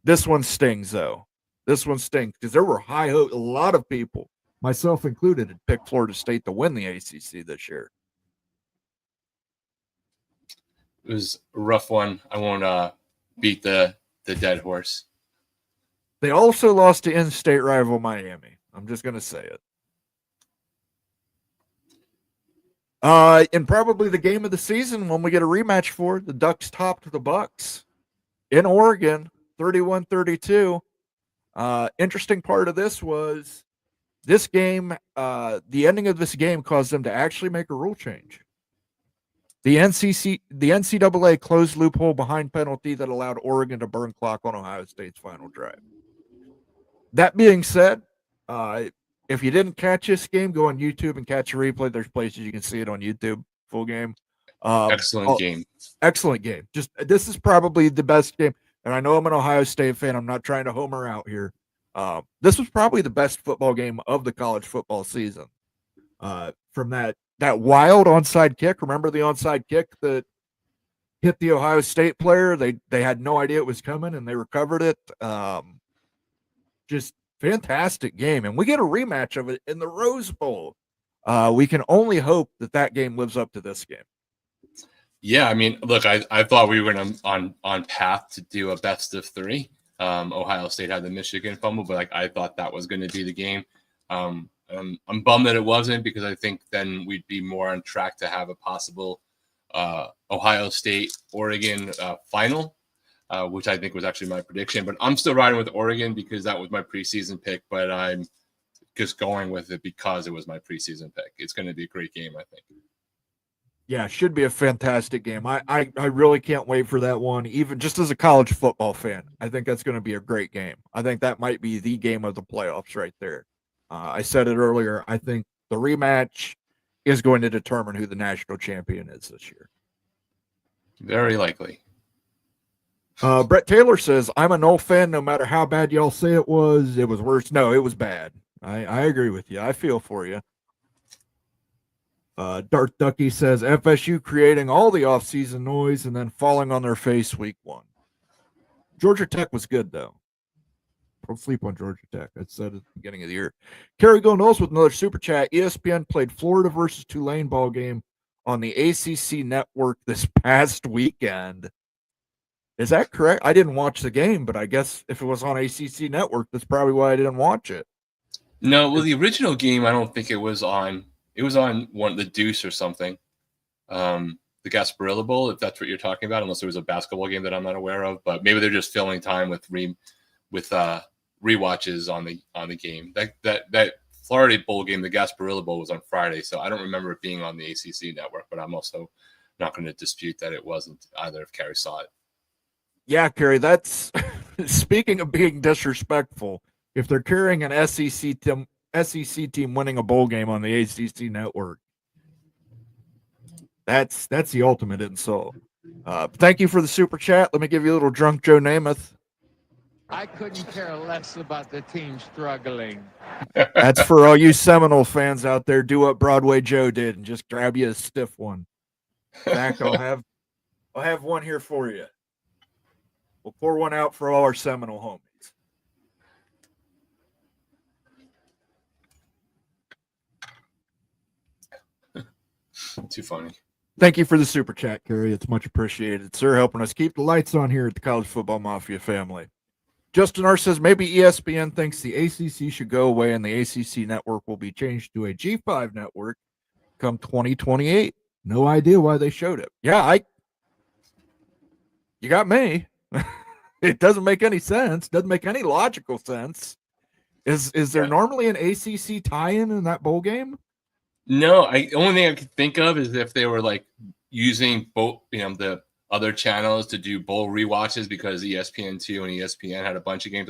This one stings, though. This one stinks because there were high hopes. A lot of people, myself included, had picked Florida State to win the ACC this year. It was a rough one. I won't beat the dead horse. They also lost to in-state rival Miami. I'm just going to say it. And probably the game of the season when we get a rematch for the Ducks topped the Bucks in Oregon, 31-32. Interesting part of this was this game, the ending of this game caused them to actually make a rule change. The NCAA closed loophole behind penalty that allowed Oregon to burn clock on Ohio State's final drive. That being said, if you didn't catch this game, go on YouTube and catch a replay. There's places you can see it on YouTube, full game. Excellent game. Excellent game. Just this is probably the best game. And I know I'm an Ohio State fan. I'm not trying to homer out here. This was probably the best football game of the college football season. From that wild onside kick. Remember the onside kick that hit the Ohio State player? They had no idea it was coming and they recovered it. Just fantastic game. And we get a rematch of it in the Rose Bowl. We can only hope that game lives up to this game. Yeah, I mean, look, I thought we were on path to do a best of three. Ohio State had the Michigan fumble, but I thought that was going to be the game. I'm bummed that it wasn't because I think then we'd be more on track to have a possible Ohio State-Oregon final, which I think was actually my prediction. But I'm still riding with Oregon because that was my preseason pick, but I'm just going with it because it was my preseason pick. It's going to be a great game, I think. Yeah, should be a fantastic game. I really can't wait for that one, even just as a college football fan. I think that's going to be a great game. I think that might be the game of the playoffs right there. I said it earlier. I think the rematch is going to determine who the national champion is this year. Very likely. Brett Taylor says, I'm a Nole fan no matter how bad y'all say it was worse. No, it was bad. I agree with you. I feel for you. Darth Ducky says FSU creating all the offseason noise and then falling on their face week 1. Georgia Tech was good, though. Don't sleep on Georgia Tech. I said at the beginning of the year. Kerry Goldnose with another super chat. ESPN played Florida versus Tulane ball game on the ACC network this past weekend. Is that correct? I didn't watch the game, but I guess if it was on ACC network, that's probably why I didn't watch it. No, well, the original game, I don't think it was on. It was on the Deuce or something, the Gasparilla Bowl, if that's what you're talking about. Unless there was a basketball game that I'm not aware of, but maybe they're just filling time with rewatches on the game. That Florida Bowl game, the Gasparilla Bowl, was on Friday, so I don't remember it being on the ACC network. But I'm also not going to dispute that it wasn't either if Carrie saw it. Yeah, Kerry, that's speaking of being disrespectful. If they're carrying an SEC team winning a bowl game on the ACC network, that's the ultimate insult. Thank you for the super chat. Let me give you a little drunk Joe Namath. I couldn't care less about the team struggling. That's for all you Seminole fans out there. Do what Broadway Joe did and just grab you a stiff one. Zach, I'll have one here for you. We'll pour one out for all our Seminole homies. Too funny. Thank you for the super chat, Kerry. It's much appreciated, sir, helping us keep the lights on here at the College Football Mafia family. Justin R. says maybe ESPN thinks the ACC should go away and the ACC network will be changed to a G5 network come 2028. No idea why they showed it. Yeah, you got me. It doesn't make any sense. Doesn't make any logical sense. Is there normally an ACC tie-in in that bowl game? No, only thing I could think of is if they were using both, the other channels to do bowl rewatches because ESPN2 and ESPN had a bunch of games.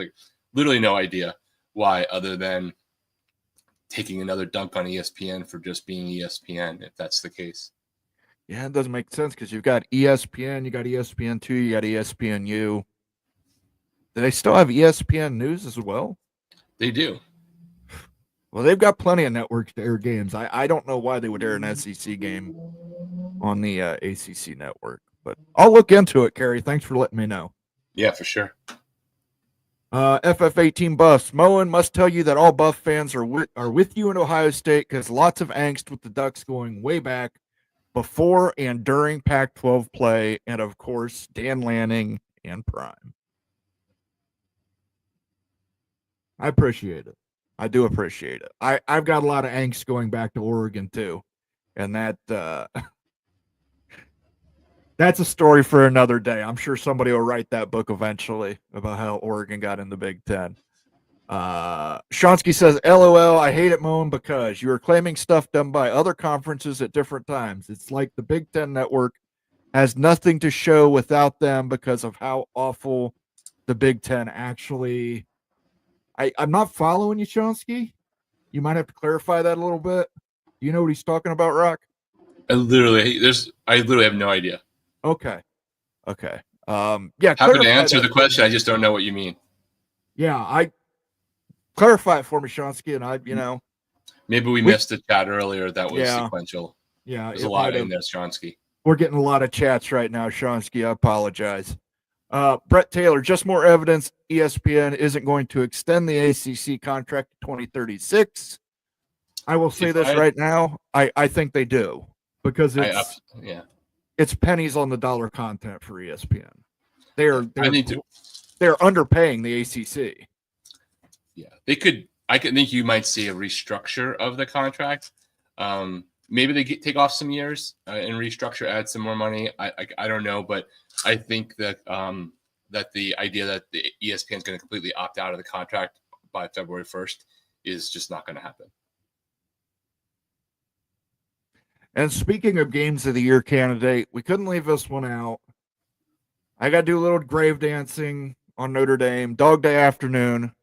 Literally no idea why, other than taking another dunk on ESPN for just being ESPN, if that's the case. Yeah, it doesn't make sense because you've got ESPN, you got ESPN2, you got ESPNU. Do they still have ESPN News as well? They do. Well, they've got plenty of networks to air games. I don't know why they would air an SEC game on the ACC network, but I'll look into it, Kerry. Thanks for letting me know. Yeah, for sure. FF18 Buffs. Moen must tell you that all Buff fans are with you in Ohio State because lots of angst with the Ducks going way back before and during Pac-12 play, and of course Dan Lanning and Prime. I appreciate it. I do appreciate it. I've got a lot of angst going back to Oregon too, and that that's a story for another day. I'm sure somebody will write that book eventually about how Oregon got in the Big Ten. Shonsky says, LOL, I hate it, Moan, because you are claiming stuff done by other conferences at different times. It's like the Big Ten Network has nothing to show without them because of how awful the Big Ten actually. I'm not following you, Shonsky. You might have to clarify that a little bit. Do you know what he's talking about, Rock? I literally have no idea. Okay. Yeah. Happy to answer the question. I just don't know what you mean. Yeah, I clarify it for me, Shonsky, and maybe we missed a chat earlier that was sequential. Yeah, there's a lot in there, Shonsky. We're getting a lot of chats right now, Shonsky. I apologize. Brett Taylor, just more evidence ESPN isn't going to extend the ACC contract to 2036. I will say right now. I think they do because it's pennies on the dollar content for ESPN. They're underpaying the ACC. Yeah, they could. I could think you might see a restructure of the contract. Maybe they take off some years and restructure, add some more money. I don't know, but I think that that the idea that the ESPN is going to completely opt out of the contract by February 1st is just not going to happen. And speaking of games of the year candidate, we couldn't leave this one out. I got to do a little grave dancing on Notre Dame. Dog Day afternoon.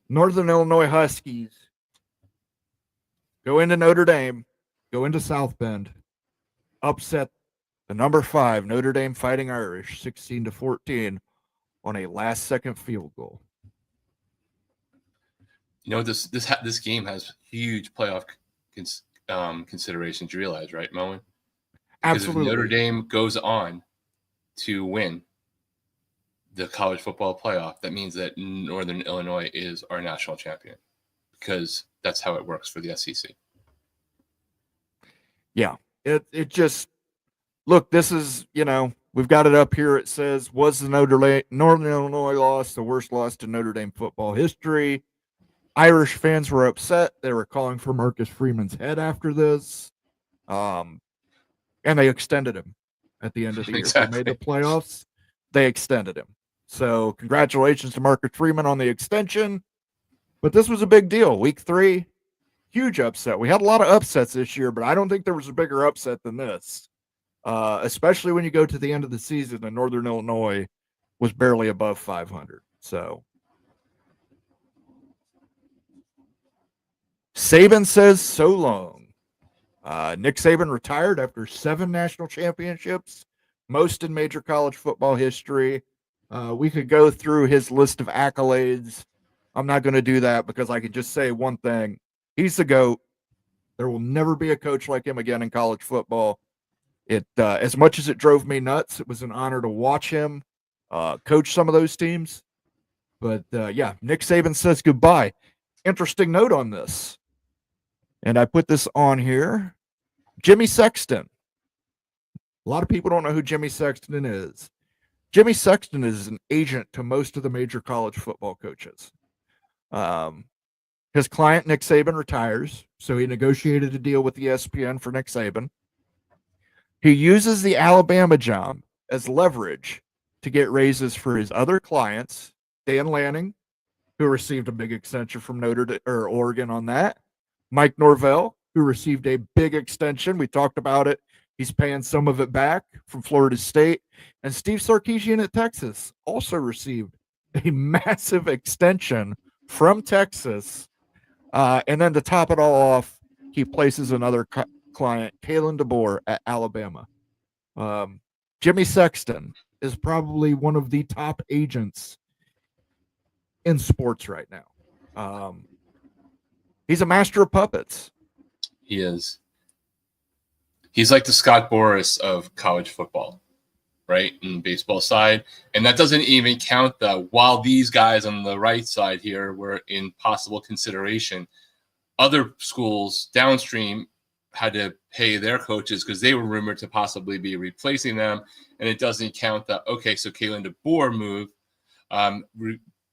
Northern Illinois Huskies go into Notre Dame, go into South Bend, upset the number 5 Notre Dame Fighting Irish 16-14 on a last-second field goal. This game has huge playoff considerations. You realize, right, Moen? Absolutely. If Notre Dame goes on to win the college football playoff, that means that Northern Illinois is our national champion, because that's how it works for the SEC. Yeah, it just look. This is we've got it up here. It says, was the Northern Illinois loss the worst loss to Notre Dame football history? Irish fans were upset. They were calling for Marcus Freeman's head after this, and they extended him at the end of the year. Exactly. They made the playoffs. They extended him. So congratulations to Marcus Freeman on the extension. But this was a big deal. Week 3, huge upset. We had a lot of upsets this year, but I don't think there was a bigger upset than this, especially when you go to the end of the season and Northern Illinois was barely above 500. So Saban says so long. Nick Saban retired after 7 national championships, most in major college football history. We could go through his list of accolades. I'm not going to do that because I can just say one thing. He's the GOAT. There will never be a coach like him again in college football. It as much as it drove me nuts, it was an honor to watch him coach some of those teams. But, Nick Saban says goodbye. Interesting note on this. And I put this on here. Jimmy Sexton. A lot of people don't know who Jimmy Sexton is. Jimmy Sexton is an agent to most of the major college football coaches. His client, Nick Saban, retires, so he negotiated a deal with ESPN for Nick Saban. He uses the Alabama job as leverage to get raises for his other clients, Dan Lanning, who received a big extension from Oregon on that, Mike Norvell, who received a big extension. We talked about it. He's paying some of it back from Florida State. And Steve Sarkisian at Texas also received a massive extension from Texas. And then to top it all off, he places another client, Kalen DeBoer, at Alabama. Jimmy Sexton is probably one of the top agents in sports right now. He's a master of puppets. He is. He's like the Scott Boras of college football. right, in baseball side. And that doesn't even count while these guys on the right side here were in possible consideration, other schools downstream had to pay their coaches because they were rumored to possibly be replacing them. And it doesn't count okay, so Kalen DeBoer move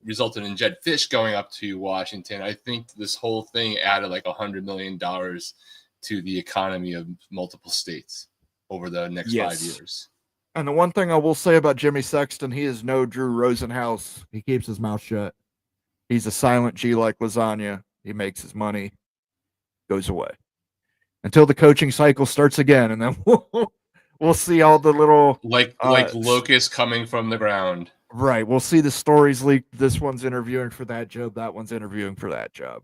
resulted in Jed Fish going up to Washington. I think this whole thing added like $100 million to the economy of multiple states over the next 5 years. And the one thing I will say about Jimmy Sexton, he is no Drew Rosenhaus. He keeps his mouth shut. He's a silent G like lasagna. He makes his money, goes away until the coaching cycle starts again, and then we'll see all the little like locusts coming from the ground. Right. We'll see the stories leak. This one's interviewing for that job. That one's interviewing for that job.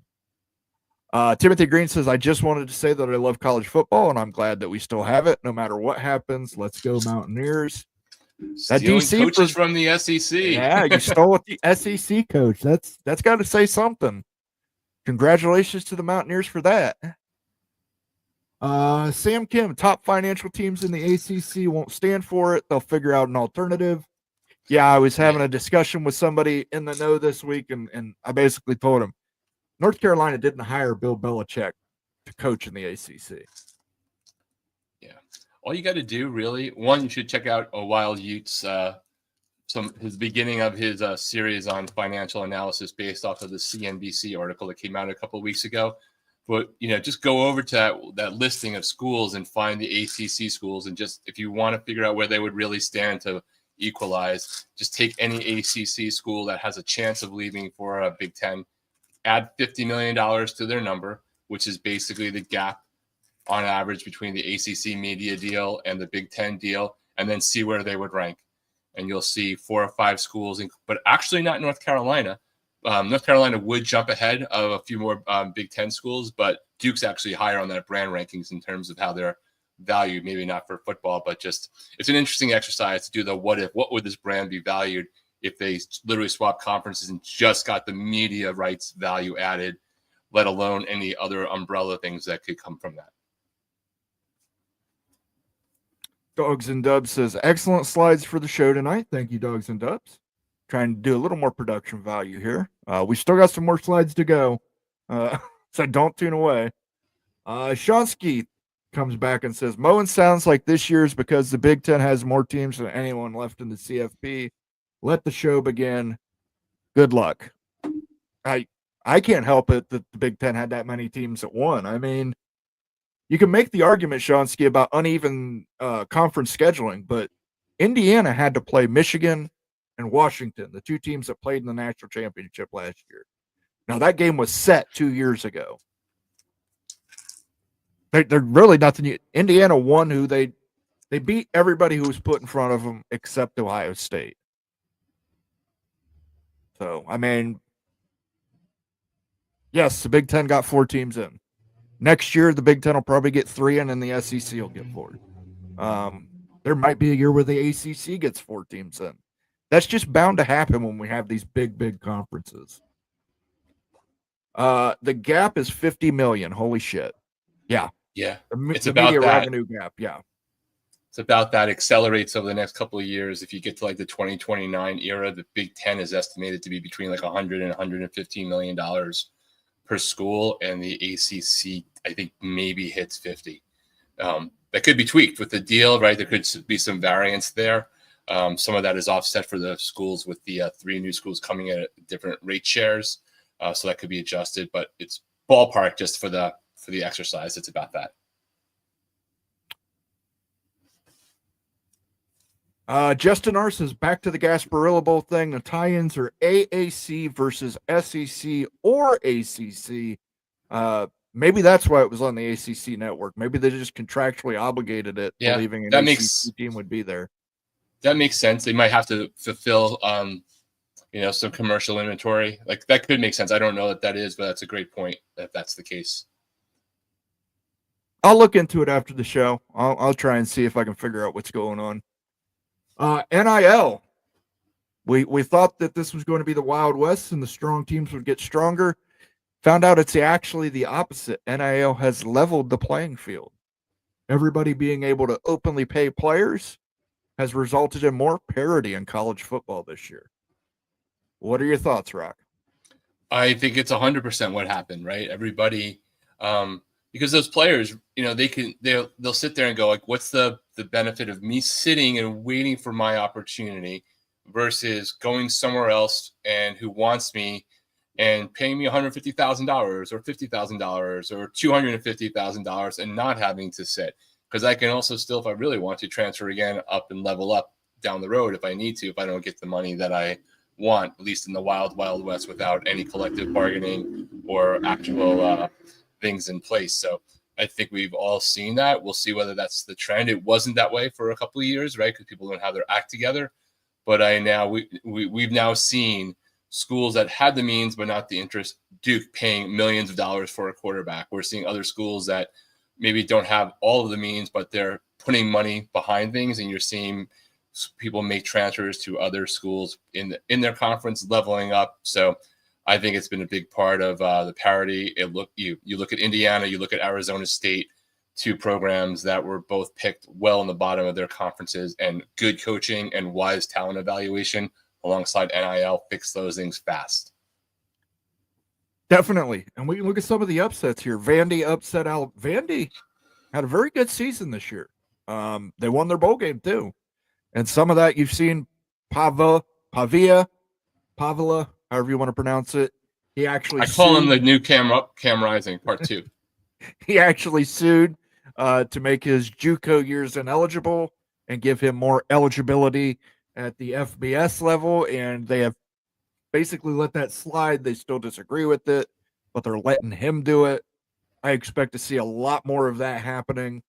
Timothy Green says, I just wanted to say that I love college football, and I'm glad that we still have it no matter what happens. Let's go Mountaineers. That DC coaches from the SEC. Yeah, you stole with the SEC coach. That's got to say something. Congratulations to the Mountaineers for that. Sam Kim, top financial teams in the ACC won't stand for it. They'll figure out an alternative. Yeah, I was having a discussion with somebody in the know this week, and I basically told him North Carolina didn't hire Bill Belichick to coach in the ACC. Yeah. All you got to do, really, one, you should check out Wild Utes, his beginning of his series on financial analysis based off of the CNBC article that came out a couple of weeks ago. But, just go over to that listing of schools and find the ACC schools. And just, if you want to figure out where they would really stand to equalize, just take any ACC school that has a chance of leaving for a Big Ten, add $50 million to their number, which is basically the gap on average between the ACC media deal and the Big Ten deal, and then see where they would rank. And you'll see 4 or 5 schools, but actually not North Carolina. North Carolina would jump ahead of a few more Big Ten schools, but Duke's actually higher on that brand rankings in terms of how they're valued, maybe not for football, but just it's an interesting exercise to do the what if. What would this brand be valued if they literally swap conferences and just got the media rights value added, let alone any other umbrella things that could come from that? Dogs and Dubs says, excellent slides for the show tonight. Thank you, Dogs and Dubs. Trying to do a little more production value here. We still got some more slides to go, so don't tune away. Shonsky comes back and says, Moen sounds like this year's because the Big Ten has more teams than anyone left in the CFP. Let the show begin. Good luck. I can't help it that the Big Ten had that many teams that won. I mean, you can make the argument, Shonsky, about uneven conference scheduling, but Indiana had to play Michigan and Washington, the 2 teams that played in the national championship last year. Now, that game was set 2 years ago. They're really nothing. Indiana won who they beat everybody who was put in front of them except Ohio State. So, I mean, yes, the Big Ten got 4 teams in. Next year, the Big Ten will probably get 3 in, and the SEC will get 4. There might be a year where the ACC gets 4 teams in. That's just bound to happen when we have these big conferences. The gap is $50 million. Holy shit. Yeah. Yeah. It's about media that revenue gap. Yeah. It's about that accelerates over the next couple of years. If you get to like the 2029 era, the Big Ten is estimated to be between like $100 and $115 million per school. And the ACC, I think, maybe hits 50. That could be tweaked with the deal, right? There could be some variance there. Some of that is offset for the schools with the 3 new schools coming at different rate shares. So that could be adjusted, but it's ballpark just for the exercise. It's about that. Justin R says, back to the Gasparilla Bowl thing. The tie-ins are AAC versus SEC or ACC. Maybe that's why it was on the ACC network. Maybe they just contractually obligated it, believing an ACC team would be there. That makes sense. They might have to fulfill, some commercial inventory. Like that could make sense. I don't know that is, but that's a great point if that's the case. I'll look into it after the show. I'll try and see if I can figure out what's going on. NIL. We thought that this was going to be the Wild West and the strong teams would get stronger. Found out it's actually the opposite. NIL has leveled the playing field. Everybody being able to openly pay players has resulted in more parity in college football this year. What are your thoughts, Rock? I think it's 100% what happened, right? Everybody, because those players, they'll sit there and go like, what's the benefit of me sitting and waiting for my opportunity versus going somewhere else and who wants me and paying me $150,000 or $50,000 or $250,000 and not having to sit, because I can also still, if I really want to, transfer again up and level up down the road if I need to, if I don't get the money that I want, at least in the wild west, without any collective bargaining or actual things in place. So I think we've all seen that. We'll see whether that's the trend. It wasn't that way for a couple of years, right? Because people don't have their act together. But we've now seen schools that had the means but not the interest, Duke paying millions of dollars for a quarterback. We're seeing other schools that maybe don't have all of the means, but they're putting money behind things, and you're seeing people make transfers to other schools in their conference, leveling up. So I think it's been a big part of the parity. You look at Indiana, you look at Arizona State, two programs that were both picked well in the bottom of their conferences, and good coaching and wise talent evaluation alongside NIL fix those things fast. Definitely. And we can look at some of the upsets here. Vandy upset Vandy had a very good season this year. They won their bowl game too. And some of that you've seen Pavia, however you want to pronounce it. He actually I call him the new Cam Rising Part 2. He actually sued to make his JUCO years ineligible and give him more eligibility at the FBS level, and they have basically let that slide. They still disagree with it, but they're letting him do it. I expect to see a lot more of that happening.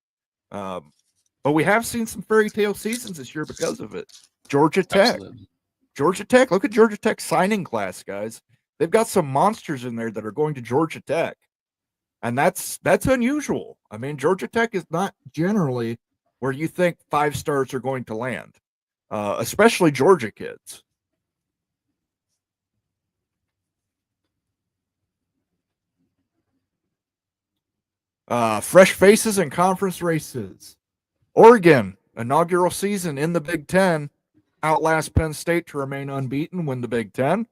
But we have seen some fairy tale seasons this year because of it. Georgia Tech. Absolutely. Georgia Tech. Look at Georgia Tech's signing class, guys. They've got some monsters in there that are going to Georgia Tech. And that's unusual. I mean, Georgia Tech is not generally where you think 5 stars are going to land, especially Georgia kids. Fresh faces and conference races. Oregon, inaugural season in the Big Ten, outlast Penn State to remain unbeaten, win the Big Ten.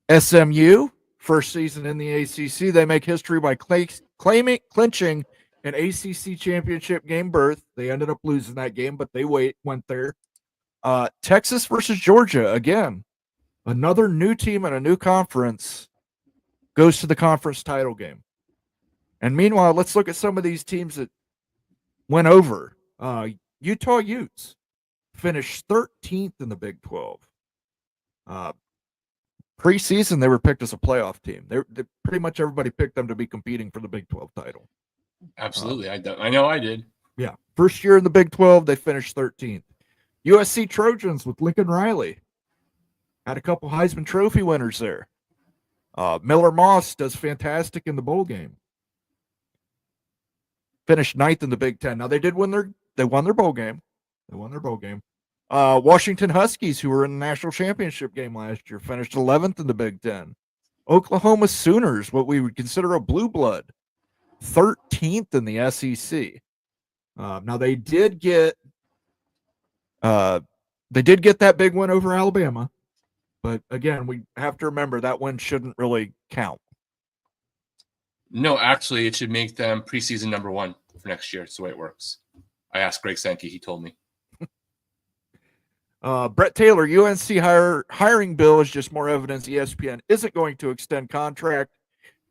SMU, first season in the ACC, they make history by clinching an ACC championship game berth. They ended up losing that game, but they went there. Texas versus Georgia, again, another new team and a new conference goes to the conference title game. And meanwhile, let's look at some of these teams that went over. Utah Utes finished 13th in the Big 12. Preseason, they were picked as a playoff team. They pretty much everybody picked them to be competing for the Big 12 title. Absolutely. I know I did. Yeah. First year in the Big 12, they finished 13th. USC Trojans with Lincoln Riley had a couple Heisman Trophy winners there. Miller Moss does fantastic in the bowl game. Finished 9th in the Big Ten. Now they won their bowl game. Washington Huskies, who were in the national championship game last year, finished 11th in the Big Ten. Oklahoma Sooners, what we would consider a blue blood, 13th in the SEC. Now they did get that big win over Alabama, but again, we have to remember that win shouldn't really count. No, actually, it should make them preseason number 1 for next year. It's the way it works. I asked Greg Sankey. He told me. Brett Taylor, UNC hiring bill is just more evidence ESPN isn't going to extend contract.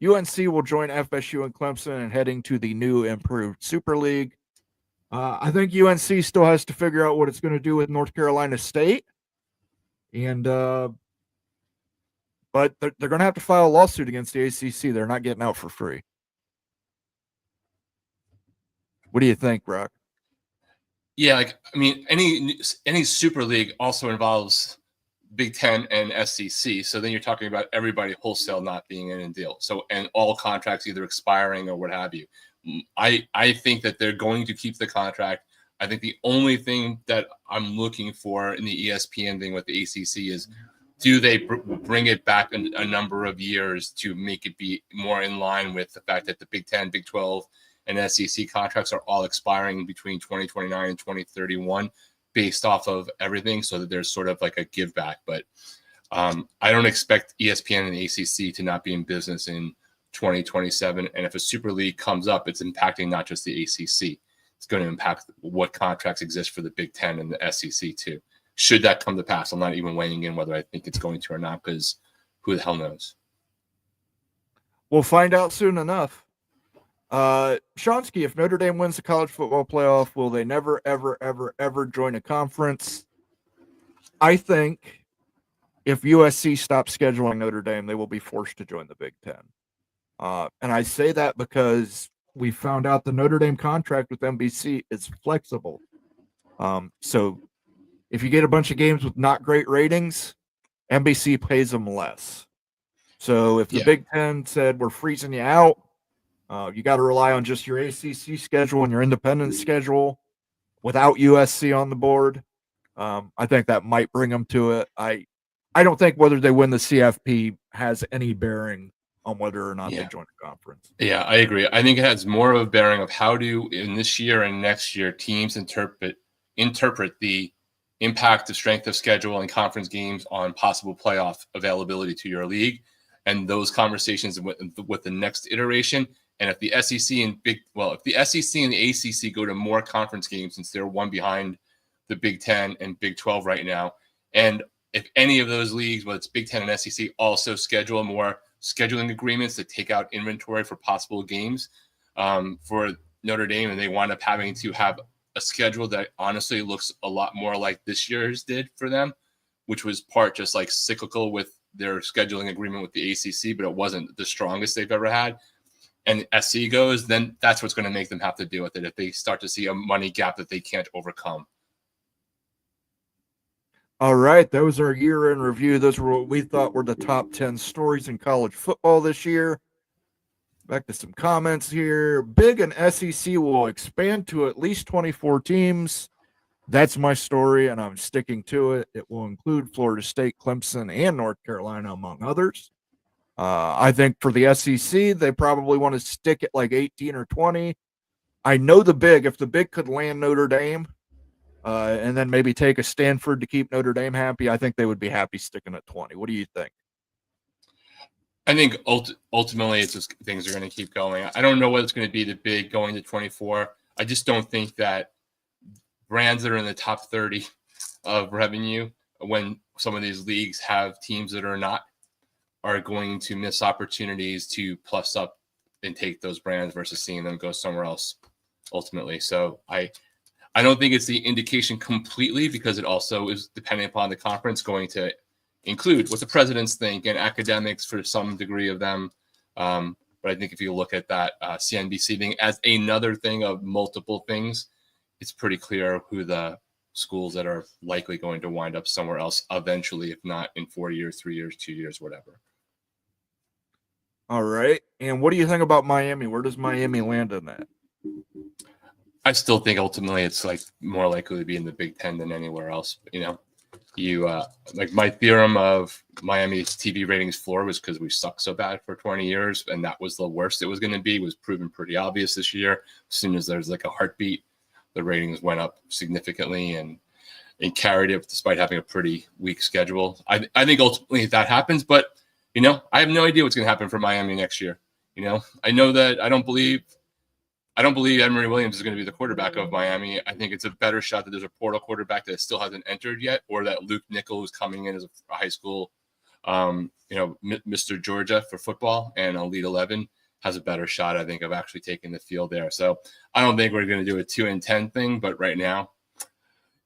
UNC will join FSU and Clemson and heading to the new improved Super League. I think UNC still has to figure out what it's going to do with North Carolina State. And but they're going to have to file a lawsuit against the ACC. They're not getting out for free. What do you think, Brock? Yeah, any Super League also involves Big Ten and SEC. So then you're talking about everybody wholesale not being in a deal. So, and all contracts either expiring or what have you. I think that they're going to keep the contract. I think the only thing that I'm looking for in the ESPN thing with the ACC is, do they bring it back a number of years to make it be more in line with the fact that the Big 10, Big 12, and SEC contracts are all expiring between 2029 and 2031. based off of everything, so that there's sort of like a give back. But I don't expect ESPN and the ACC to not be in business in 2027. And if a Super League comes up, it's impacting not just the ACC. It's going to impact what contracts exist for the Big Ten and the SEC too. Should that come to pass, I'm not even weighing in whether I think it's going to or not, because who the hell knows? We'll find out soon enough. Shonsky, if Notre Dame wins the college football playoff, will they never, ever, ever, ever join a conference? I think if USC stops scheduling Notre Dame, they will be forced to join the Big Ten. And I say that because we found out the Notre Dame contract with NBC is flexible. So if you get a bunch of games with not great ratings, NBC pays them less. So if the Big Ten said, we're freezing you out, you got to rely on just your ACC schedule and your independent schedule without USC on the board. I think that might bring them to it. I don't think whether they win the CFP has any bearing on whether or not they join the conference. Yeah, I agree. I think it has more of a bearing of how do in this year and next year teams interpret the impact of strength of schedule and conference games on possible playoff availability to your league, and those conversations with the next iteration. And if the SEC and if the SEC and the ACC go to more conference games, since they're one behind the Big Ten and Big 12 right now, and if any of those leagues, whether it's Big Ten and SEC, also schedule more scheduling agreements to take out inventory for possible games for Notre Dame, and they wind up having to have a schedule that honestly looks a lot more like this year's did for them, which was part just like cyclical with their scheduling agreement with the ACC, but it wasn't the strongest they've ever had. And SC goes, then that's what's going to make them have to deal with it if they start to see a money gap that they can't overcome. All right, that was our year-end review. Those were what we thought were the top 10 stories in college football this year. Back to some comments here. Big and SEC will expand to at least 24 teams. That's my story, and I'm sticking to it. It will include Florida State, Clemson, and North Carolina, among others. I think for the SEC, they probably want to stick at like 18 or 20. I know the Big, if the Big could land Notre Dame, and then maybe take a Stanford to keep Notre Dame happy, I think they would be happy sticking at 20. What do you think? I think ultimately it's just things are going to keep going. I don't know what it's going to be, the Big going to 24. I just don't think that brands that are in the top 30 of revenue, when some of these leagues have teams that are not, are going to miss opportunities to plus up and take those brands versus seeing them go somewhere else ultimately. So I don't think it's the indication completely, because it also is dependent upon the conference going to include what the presidents think and academics for some degree of them. But I think if you look at that CNBC thing as another thing of multiple things, it's pretty clear who the schools that are likely going to wind up somewhere else eventually, if not in 4 years, 3 years, 2 years, whatever. All right. And what do you think about Miami? Where does Miami land in that? I still think ultimately it's like more likely to be in the Big Ten than anywhere else. You know, like my theorem of Miami's TV ratings floor was because we sucked so bad for 20 years, and that was the worst it was going to be, was proven pretty obvious this year. As soon as there's like a heartbeat, the ratings went up significantly and carried it despite having a pretty weak schedule. I think ultimately that happens, but you know, I have no idea what's going to happen for Miami next year. You know, I know that I don't believe Emory Williams is going to be the quarterback of Miami. I think it's a better shot that there's a portal quarterback that still hasn't entered yet, or that Luke Nickel, who's coming in as a high school, Mr. Georgia for football and Elite 11, has a better shot, I think, of actually taking the field there. So I don't think we're going to do a 2-10 thing, but right now,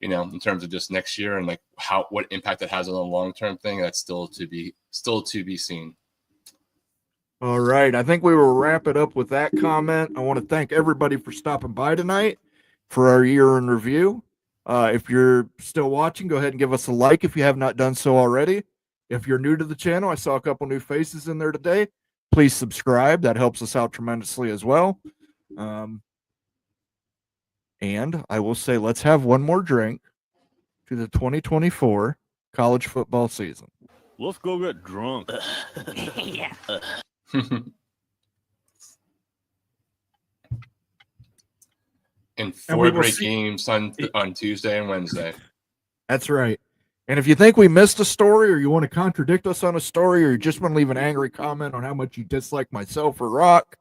you know, in terms of just next year and like what impact it has on the long-term thing, that's still to be seen. All right. I think we will wrap it up with that comment. I want to thank everybody for stopping by tonight for our year in review. If you're still watching, go ahead and give us a like if you have not done so already. If you're new to the channel, I saw a couple new faces in there today. Please subscribe. That helps us out tremendously as well. And I will say, let's have one more drink to the 2024 college football season. Let's go get drunk. Yeah. And And 4 we will great see- games on Tuesday and Wednesday. That's right. And if you think we missed a story, or you want to contradict us on a story, or you just want to leave an angry comment on how much you dislike myself or Rock,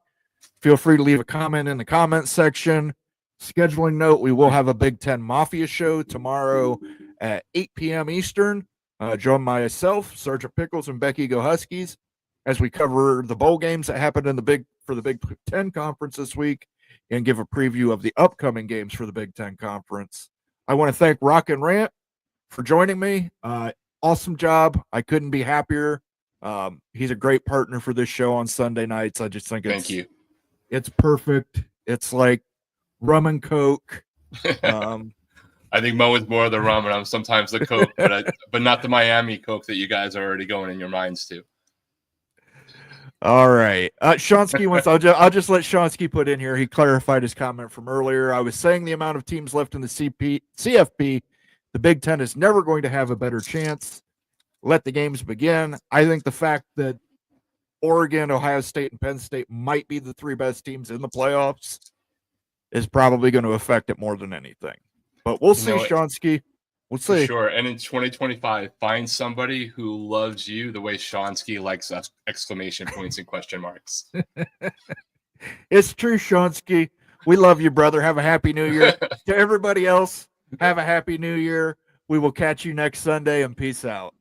feel free to leave a comment in the comment section. Scheduling note, we will have a Big Ten Mafia show tomorrow at 8 p.m. Eastern. Join myself, Sergeant Pickles, and Becky Go Huskies as we cover the bowl games that happened in the Big Ten Conference this week and give a preview of the upcoming games for the Big Ten Conference. I want to thank Rock and Rant for joining me. Awesome job. I couldn't be happier. He's a great partner for this show on Sunday nights. I just think Thank you. It's perfect. It's like rum and Coke. I think Mo is more of the rum, and I'm sometimes the Coke, but not the Miami Coke that you guys are already going in your minds to. All right. Shonsky wants, I'll just let Shonsky put in here. He clarified his comment from earlier. I was saying the amount of teams left in the CFP, the Big Ten is never going to have a better chance. Let the games begin. I think the fact that Oregon, Ohio State, and Penn State might be the 3 best teams in the playoffs is probably going to affect it more than anything. But we'll see, Shonsky. We'll see. Sure. And in 2025, find somebody who loves you the way Shonsky likes exclamation points and question marks. It's true, Shonsky. We love you, brother. Have a happy new year. To everybody else, have a happy new year. We will catch you next Sunday, and peace out.